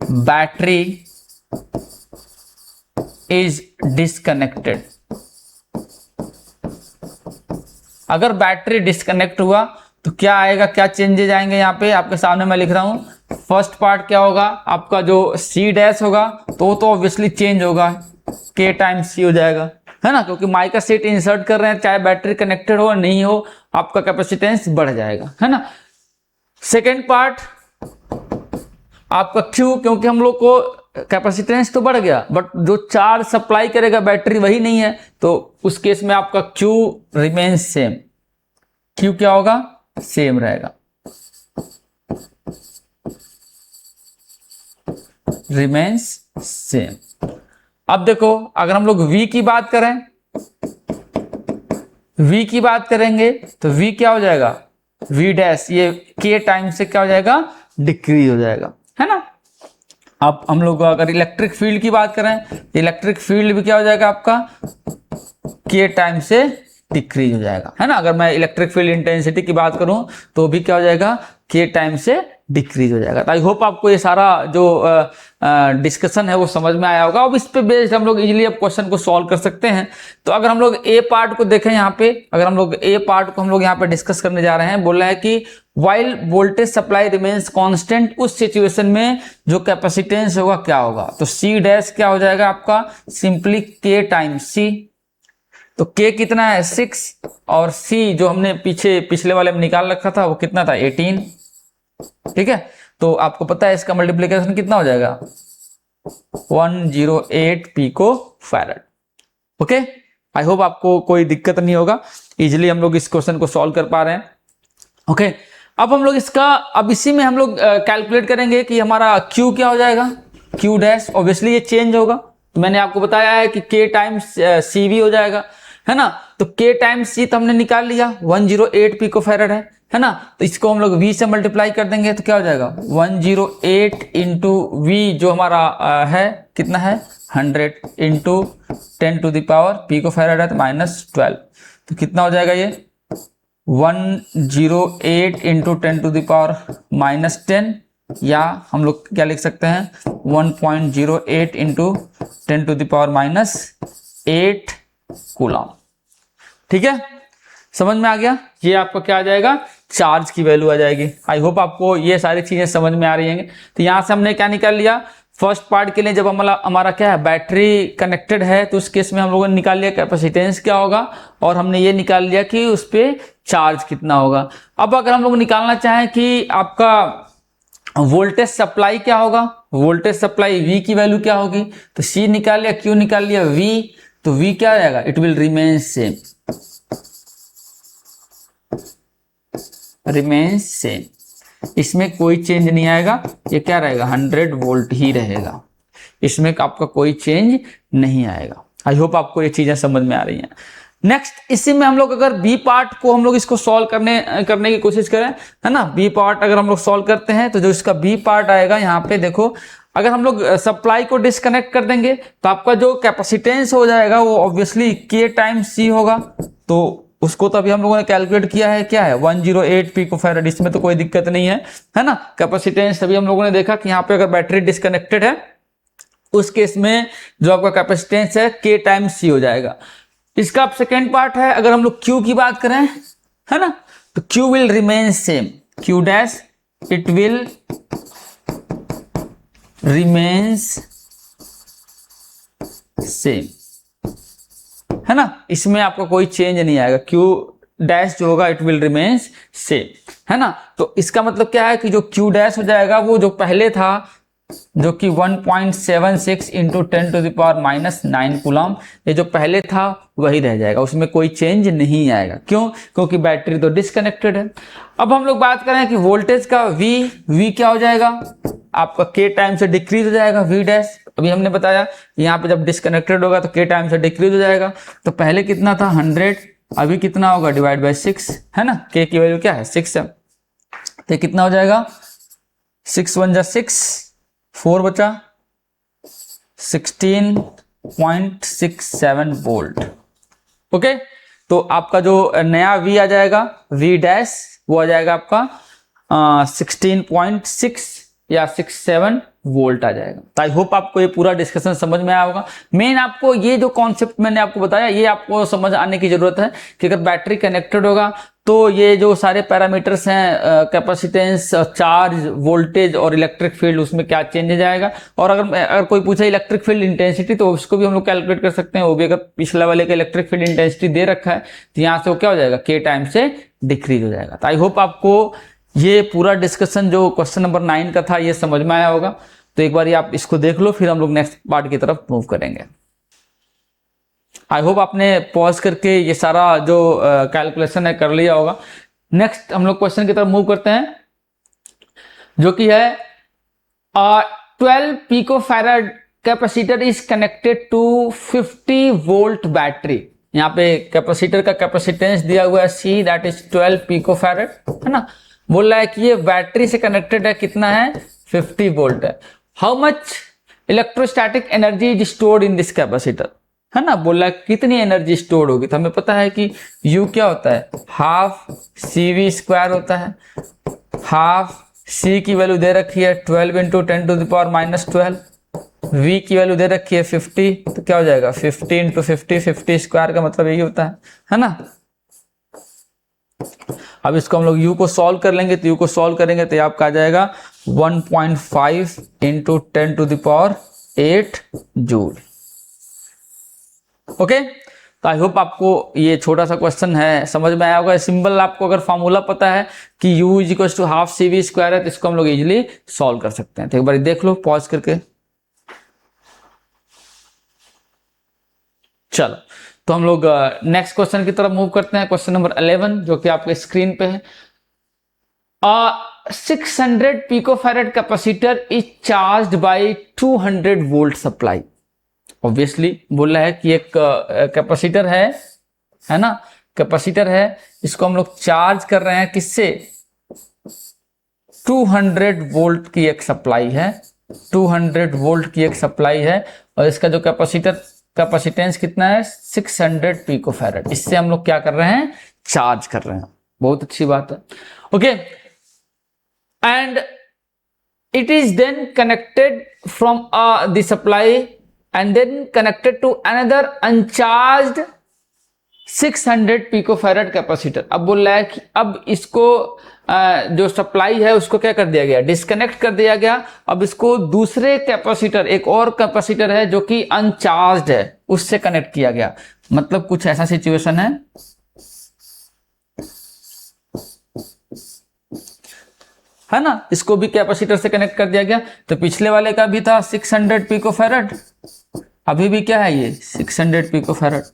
बैटरी इज डिस्कनेक्टेड, अगर बैटरी डिस्कनेक्ट हुआ तो क्या आएगा, क्या चेंजेज आएंगे। यहां पे आपके सामने मैं लिख रहा हूं। फर्स्ट पार्ट क्या होगा आपका, जो सी डैश होगा तो ऑब्वियसली चेंज होगा, के टाइम्स सी हो जाएगा, है ना। क्योंकि माइका सेट इंसर्ट कर रहे हैं, चाहे बैटरी कनेक्टेड हो नहीं हो, आपका कैपेसिटेंस बढ़ जाएगा, है ना। सेकेंड पार्ट आपका क्यू, क्योंकि हम लोग को कैपेसिटेंस तो बढ़ गया बट जो चार्ज सप्लाई करेगा बैटरी वही नहीं है, तो उस केस में आपका क्यू रिमेन सेम, क्यू क्या होगा, सेम रहेगा, रिमेन्स सेम। अब देखो अगर हम लोग v की बात करें, v की बात करेंगे तो v क्या हो जाएगा, v डैश, ये k टाइम से क्या हो जाएगा, डिक्रीज हो जाएगा, है ना। अब हम लोग अगर इलेक्ट्रिक फील्ड की बात करें, इलेक्ट्रिक फील्ड भी क्या हो जाएगा आपका, के टाइम से डिक्रीज हो जाएगा, है ना। अगर मैं इलेक्ट्रिक फील्ड इंटेंसिटी की बात करूं तो भी क्या हो जाएगा, के टाइम से डिक्रीज हो जाएगा। तो आई होप आपको ये सारा जो डिस्कशन है वो समझ में आया होगा। अब इस पे बेस्ड हम लोग इजीली अब क्वेश्चन को सॉल्व कर सकते हैं। तो अगर हम लोग ए पार्ट को देखें यहाँ पे, अगर हम लोग ए पार्ट को हम लोग यहाँ पे डिस्कस करने जा रहे हैं, बोल रहा है कि while voltage supply remains constant, उस सिचुएशन में जो कैपेसिटेंस होगा क्या होगा। तो सी डैश क्या हो जाएगा आपका, सिंपली के टाइम सी। तो k कितना है 6, और c जो हमने पिछले वाले में निकाल रखा था वो कितना था 18, ठीक है। तो आपको पता है इसका मल्टीप्लिकेशन कितना हो जाएगा 108 picofarad. Okay, I hope आपको कोई दिक्कत नहीं होगा, इजिली हम लोग इस क्वेश्चन को सॉल्व कर पा रहे हैं। ओके, अब हम लोग इसका अब इसी में हम लोग कैलकुलेट करेंगे कि हमारा q क्या हो जाएगा, q डैश, ऑब्वियसली ये चेंज होगा। तो मैंने आपको बताया है कि k टाइम्स सी भी हो जाएगा, है ना। तो k टाइम्स सी तो हमने निकाल लिया, 108 पिको फैराड है ना। तो इसको हम लोग v से मल्टीप्लाई कर देंगे तो क्या हो जाएगा 108 इंटू वी जो हमारा है कितना है 100 into 10 to the power picofarad है तो -12, तो कितना हो जाएगा ये 108 इंटू 10 टू द पावर -10, या हम लोग क्या लिख सकते हैं 1.08 into 10 to the power -8 coulomb. ठीक है, समझ में आ गया। ये आपका क्या आ जाएगा, चार्ज की वैल्यू आ जाएगी। आई होप आपको ये सारी चीजें समझ में आ रही हैं। तो यहां से हमने क्या निकाल लिया, फर्स्ट पार्ट के लिए जब हमारा क्या है, बैटरी कनेक्टेड है, तो उस केस में हम लोगों ने निकाल लिया कैपेसिटेंस क्या होगा, और हमने ये निकाल लिया कि उस पर चार्ज कितना होगा। अब अगर हम लोग निकालना चाहें कि आपका वोल्टेज सप्लाई क्या होगा, वोल्टेज सप्लाई V की वैल्यू क्या होगी, तो C निकाल लिया, Q निकाल लिया, V, तो V क्या आएगा, it will remain same, remain same, इसमें कोई चेंज नहीं आएगा, ये क्या रहेगा 100 वोल्ट ही रहेगा, इसमें आपका कोई चेंज नहीं आएगा। आई होप आपको ये चीजें समझ में आ रही हैं। नेक्स्ट, इसी में हम लोग अगर बी पार्ट को हम लोग इसको सॉल्व करने की कोशिश करें, है ना, बी पार्ट अगर हम लोग सॉल्व करते हैं तो जो इसका बी पार्ट आएगा यहाँ पे देखो, अगर हम लोग सप्लाई को डिस्कनेक्ट कर देंगे तो आपका जो कैपेसिटेंस हो जाएगा वो ऑब्वियसली के टाइम्स सी होगा, तो उसको तो अभी हम लोगों ने कैलकुलेट किया है, क्या है 108 पिकोफैराड, इसमें तो कोई दिक्कत नहीं है ना। कैपेसिटेंस अभी हम लोगों ने देखा कि यहाँ पे अगर बैटरी डिस्कनेक्टेड है उस केस में जो आपका कैपेसिटेंस है के टाइम्स सी हो जाएगा। इसका अब सेकेंड पार्ट है, अगर हम लोग Q की बात करें, है ना, तो Q will remain same, Q dash it will remains same, है ना, इसमें आपका कोई चेंज नहीं आएगा, Q डैश जो होगा इट विल रिमेन्स सेम, है ना। तो इसका मतलब क्या है कि जो Q डैश हो जाएगा वो जो पहले था, जो कि 1.76 इंटू 10⁻⁻9 कूलम, ये जो पहले था वही रह जाएगा, उसमें कोई चेंज नहीं आएगा। क्यों? क्योंकि बैटरी तो डिस्कनेक्टेड है। अब हम लोग बात करें कि वोल्टेज का V क्या हो जाएगा, आपका के टाइम से डिक्रीज हो जाएगा, V डैश, अभी हमने बताया यहाँ पे जब डिस्कनेक्टेड होगा तो के टाइम से डिक्रीज हो जाएगा, तो पहले कितना था 100, अभी कितना होगा डिवाइड बाय 6, है ना, के की वैल्यू क्या है 6 है, तो कितना हो जाएगा 6 1 जा 6, 4 बचा 16.67 वोल्ट। ओके, तो आपका जो नया V आ जाएगा, V डैश, वो आ जाएगा आपका 16.6 या 67 वोल्ट आ जाएगा। तो आई होप आपको ये पूरा डिस्कशन समझ में आया होगा। मेन आपको ये जो कॉन्सेप्ट मैंने आपको बताया ये आपको समझ आने की जरूरत है कि अगर बैटरी कनेक्टेड होगा तो ये जो सारे पैरामीटर्स हैं, कैपेसिटेंस, चार्ज, वोल्टेज और इलेक्ट्रिक फील्ड, उसमें क्या चेंज जाएगा। और अगर कोई पूछे इलेक्ट्रिक फील्ड इंटेंसिटी तो उसको भी हम लोग कैलकुलेट कर सकते हैं, वो भी अगर पिछला वाले का इलेक्ट्रिक फील्ड इंटेंसिटी दे रखा है तो यहाँ से वो क्या हो जाएगा, के टाइम से डिक्रीज हो जाएगा। तो आई होप आपको ये पूरा डिस्कशन जो क्वेश्चन नंबर 9 का था ये समझ में आया होगा। तो एक बार आप इसको देख लो, फिर हम लोग नेक्स्ट पार्ट की तरफ मूव करेंगे। आई होप आपने पॉज करके ये सारा जो कैलकुलेशन है कर लिया होगा। नेक्स्ट हम लोग क्वेश्चन की तरफ मूव करते हैं, जो कि है 12 picofarad capacitor is connected to 50 volt battery. यहाँ पे कैपेसिटर का कैपेसिटेंस दिया हुआ है C, दैट इज 12 पिकोफैराड, है ना। बोल रहा है कि ये बैटरी से कनेक्टेड है, कितना है 50 वोल्ट है। How much electrostatic energy is stored in this capacitor, है ना। बोल रहा है कितनी एनर्जी स्टोर होगी, तो हमें पता है कि U क्या होता है, हाफ CV² होता है। हाफ C की वैल्यू दे रखी है 12 इंटू 10⁻⁻12, V की वैल्यू दे रखी है 50, तो क्या हो जाएगा 50 इंटू 50 स्क्वायर का मतलब यही होता है ना। अब इसको हम लोग U को सॉल्व कर लेंगे, तो U को सॉल्व करेंगे तो आपका आ जाएगा 1.5 इंटू 10⁸ जूल। ओके, तो आई होप आपको ये छोटा सा क्वेश्चन है समझ में आया होगा। सिंपल, आपको अगर फॉर्मूला पता है कि U = हाफ CV² है तो इसको हम लोग इजिली सॉल्व कर सकते हैं। तो एक बार देख लो पॉज करके। चलो, तो हम लोग नेक्स्ट क्वेश्चन की तरफ मूव करते हैं। क्वेश्चन नंबर 11 जो कि आपके स्क्रीन पे है। 600 picofarad capacitor is charged bye 200 volt supply. Obviously बोल रहा है कि एक कैपेसिटर है ना, कैपेसिटर है, इसको हम लोग चार्ज कर रहे हैं किससे, 200 वोल्ट की एक सप्लाई है, 200 वोल्ट की एक सप्लाई है, और इसका जो कैपेसिटेंस कितना है 600 पिकोफैराड। इससे हम लोग क्या कर रहे हैं, चार्ज कर रहे हैं। बहुत अच्छी बात है। Okay, and it is then connected from the supply and then connected to another uncharged 600 picofarad capacitor. अब बोल रहा है कि अब इसको जो सप्लाई है उसको क्या कर दिया गया, डिस्कनेक्ट कर दिया गया। अब इसको दूसरे कैपेसिटर, एक और कैपेसिटर है जो कि अनचार्ज्ड है, उससे कनेक्ट किया गया। मतलब कुछ ऐसा सिचुएशन है ना, इसको भी कैपेसिटर से कनेक्ट कर दिया गया। तो पिछले वाले का भी था 600 पिकोफैरेड, अभी भी क्या है ये 600 पिकोफैरेड।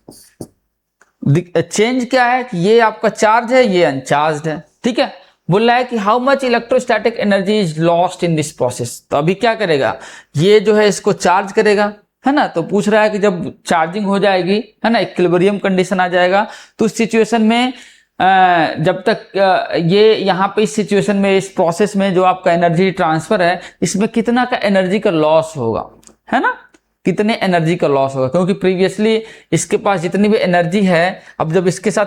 चेंज क्या है कि ये आपका चार्ज है, ये अनचार्ज्ड है। ठीक है, बोल रहा है कि how much electrostatic energy is lost in this process. तो अभी क्या करेगा, ये जो है इसको चार्ज करेगा, है ना। तो पूछ रहा है कि जब चार्जिंग हो जाएगी, है ना, इक्विलिब्रियम कंडीशन आ जाएगा, तो उस सिचुएशन में जब तक ये यहाँ पे इस सिचुएशन में, इस प्रोसेस में जो आपका एनर्जी ट्रांसफर है, इसमें कितना का एनर्जी का लॉस होगा, है ना, कितने एनर्जी का लॉस होगा। क्योंकि प्रीवियसली इसके पास जितनी भी एनर्जी है, अब जब इसके साथ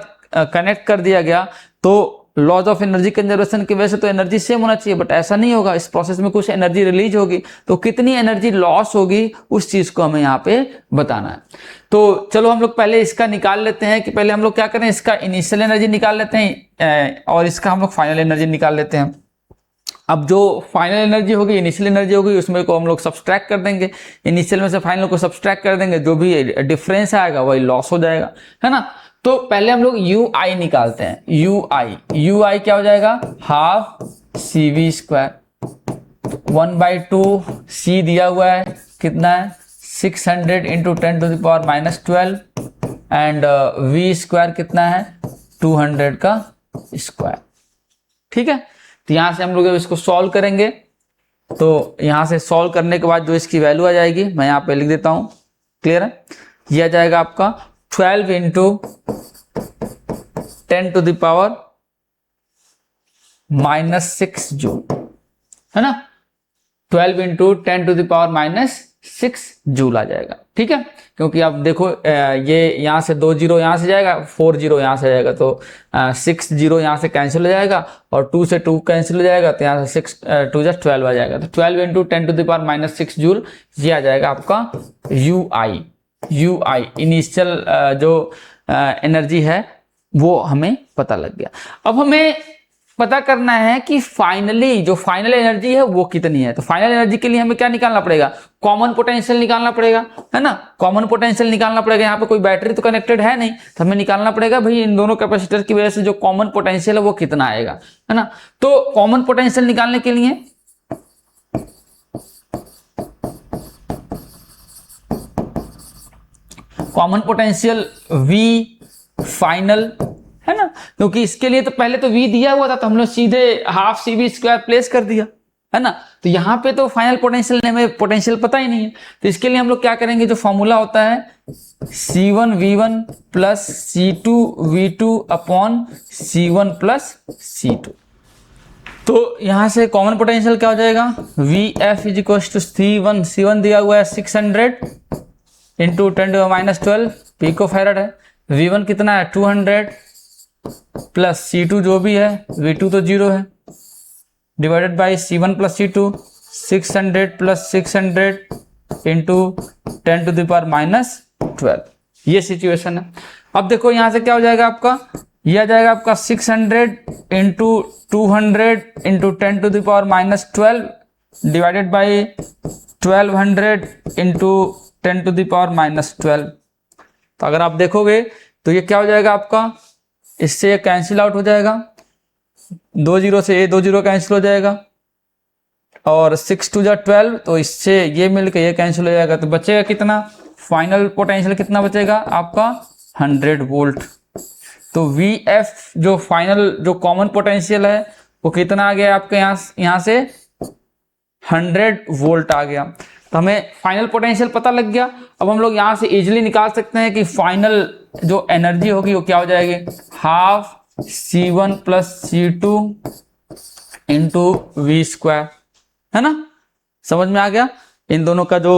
कनेक्ट कर दिया गया तो लॉज ऑफ एनर्जी कंजर्वेशन की वजह से तो एनर्जी सेम होना चाहिए, बट ऐसा नहीं होगा। इस प्रोसेस में कुछ एनर्जी रिलीज होगी, तो कितनी एनर्जी लॉस होगी उस चीज को हमें यहाँ पे बताना है। तो चलो हम लोग पहले इसका निकाल लेते हैं कि पहले हम लोग क्या करें, इसका इनिशियल एनर्जी निकाल लेते हैं और इसका हम लोग फाइनल एनर्जी निकाल लेते हैं। अब जो फाइनल एनर्जी होगी, इनिशियल एनर्जी होगी, उसमें को हम लोग सब्सट्रैक्ट कर देंगे, इनिशियल में से फाइनल को सब्सट्रैक्ट कर देंगे, जो भी डिफरेंस आएगा वही लॉस हो जाएगा, है ना। तो पहले हम लोग यू आई निकालते हैं। यू आई क्या हो जाएगा, half C V square 1/2 C दिया हुआ है, कितना है 600 into 10 to the power -12 and V square कितना है 200 का स्क्वायर। ठीक है, तो यहां से हम लोग इसको सॉल्व करेंगे। तो यहां से सॉल्व करने के बाद जो इसकी वैल्यू आ जाएगी, मैं यहां पे लिख देता हूं, क्लियर है। ये आ जाएगा आपका 12 into 10 to the power -6 joule, है ना। 12 into 10 to the power -6 joule आ जाएगा। ठीक है, क्योंकि आप देखो ये यहाँ से 2 जीरो यहाँ से जाएगा, 4 जीरो यहाँ से जाएगा, तो 6 जीरो यहाँ से कैंसिल हो जाएगा और 2 से 2 कैंसिल हो जाएगा, तो यहाँ से 6 2 जा 12 आ जाएगा। तो 12 into 10 to the power -6 joule, ये आ जाएगा आपका यू आई इनिशियल जो एनर्जी है वो हमें पता लग गया। अब हमें पता करना है कि फाइनली जो फाइनल एनर्जी है वो कितनी है। तो फाइनल एनर्जी के लिए हमें क्या निकालना पड़ेगा, कॉमन पोटेंशियल निकालना पड़ेगा, है ना। कॉमन पोटेंशियल निकालना पड़ेगा, यहाँ पे कोई बैटरी तो कनेक्टेड है नहीं, तो हमें निकालना पड़ेगा भाई इन दोनों कैपेसिटर की वजह से जो कॉमन पोटेंशियल है वो कितना आएगा, है ना। तो कॉमन पोटेंशियल निकालने के लिए कॉमन पोटेंशियल V फाइनल, है ना, क्योंकि इसके लिए तो पहले तो V दिया हुआ था, तो हम लोग सीधे half C V square place कर दिया, है ना। तो यहाँ पे तो फाइनल पोटेंशियल ने हमें पोटेंशियल पता ही नहीं है, तो इसके लिए हम लोग क्या करेंगे, जो फॉर्मूला होता है C1V1 plus C2V2 upon C1 plus C2। तो यहां से कॉमन पोटेंशियल क्या हो जाएगा, VF is equal to C1 दिया हुआ है 600 इंटू 10 टू -12 पिकोफैरेड है, V1 कितना है 200 प्लस C2 जो भी है, V2 तो 0 है, divided by C1 plus C2 600 plus 600 into 10 to the power -12। ये सिचुएशन है। अब देखो यहां से क्या हो जाएगा आपका, यह आ जाएगा आपका 600 into 200 into 10 to the power -12 divided by 1200 into 10 to the power -12। तो अगर आप देखोगे तो ये क्या हो जाएगा आपका, इससे ये कैंसिल आउट हो जाएगा, 2 जीरो से ये 2 जीरो कैंसिल हो जाएगा और 6 2 जा 12, तो इससे ये मिलकर ये कैंसिल हो जाएगा। तो बचेगा कितना, फाइनल पोटेंशियल कितना बचेगा आपका 100 वोल्ट। तो VF जो फाइनल जो कॉमन पोटेंशियल है वो कितना आ गया आपके यहाँ से 100 वोल्ट आ गया। तो हमें फाइनल पोटेंशियल पता लग गया। अब हम लोग यहाँ से इजीली निकाल सकते हैं कि फाइनल जो एनर्जी होगी वो क्या हो जाएगी, half C1 plus C2 into V square, है ना। समझ में आ गया, इन दोनों का जो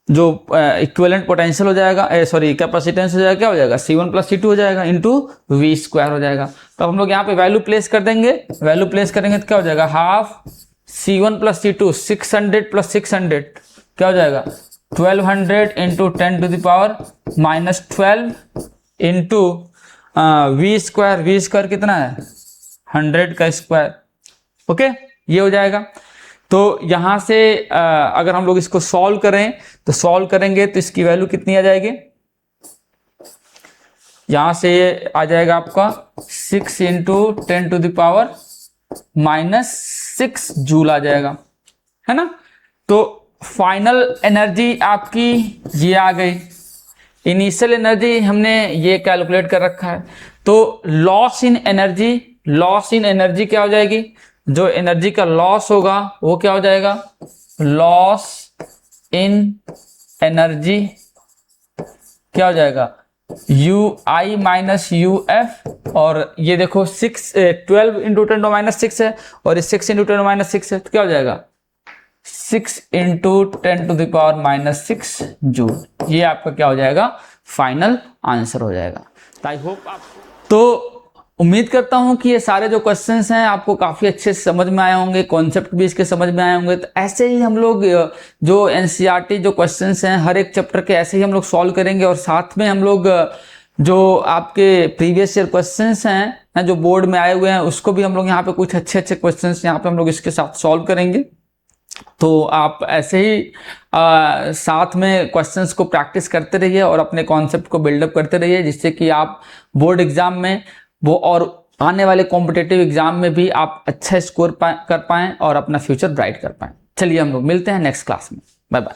इक्विवेलेंट पोटेंशियल हो जाएगा, सॉरी कैपेसिटेंस हो जाएगा, क्या हो जाएगा C1 प्लस C2 हो जाएगा इंटू वी स्क्वायर हो जाएगा। तो हम लोग यहाँ पे वैल्यू प्लेस कर देंगे, वैल्यू प्लेस करेंगे तो क्या हो जाएगा, half C1 plus C2 600 plus 600 क्या हो जाएगा 1200 into 10 to the power -12 into V square कितना है 100 का स्क्वायर। ओके, ये हो जाएगा। तो यहां से अगर हम लोग इसको सॉल्व करें तो सॉल्व करेंगे तो इसकी वैल्यू कितनी आ जाएगी, यहां से ये आ जाएगा आपका 6 इंटू 10⁻⁻6 जूल आ जाएगा, है ना। तो फाइनल एनर्जी आपकी ये आ गई, इनिशियल एनर्जी हमने ये कैलकुलेट कर रखा है। तो लॉस इन एनर्जी क्या हो जाएगी, जो एनर्जी का लॉस होगा वो क्या हो जाएगा, लॉस इन एनर्जी क्या हो जाएगा, UI माइनस UF। और ये देखो 12 इंटू 10⁻⁻6 है और ये 6 इंटू 10⁻⁶ है, तो क्या हो जाएगा 6 इंटू 10⁻⁻6 जूल। ये आपका क्या हो जाएगा, फाइनल आंसर हो जाएगा। आई होप आप, तो उम्मीद करता हूं कि ये सारे जो क्वेश्चंस हैं आपको काफी अच्छे से समझ में आए होंगे, कॉन्सेप्ट भी इसके समझ में आए होंगे। तो ऐसे ही हम लोग जो NCERT जो क्वेश्चंस हैं हर एक चैप्टर के ऐसे ही हम लोग सॉल्व करेंगे, और साथ में हम लोग जो आपके प्रीवियस ईयर क्वेश्चंस हैं जो बोर्ड में आए हुए हैं उसको भी हम लोग यहाँ पे कुछ अच्छे अच्छे क्वेश्चंस यहाँ पे हम लोग इसके साथ सॉल्व करेंगे। तो आप ऐसे ही साथ में क्वेश्चंस को प्रैक्टिस करते रहिए और अपने कॉन्सेप्ट को बिल्डअप करते रहिए, जिससे कि आप बोर्ड एग्जाम में वो और आने वाले कॉम्पिटिटिव एग्जाम में भी आप अच्छा स्कोर कर पाएं और अपना फ्यूचर ब्राइट कर पाएं। चलिए हम लोग मिलते हैं नेक्स्ट क्लास में, बाय बाय।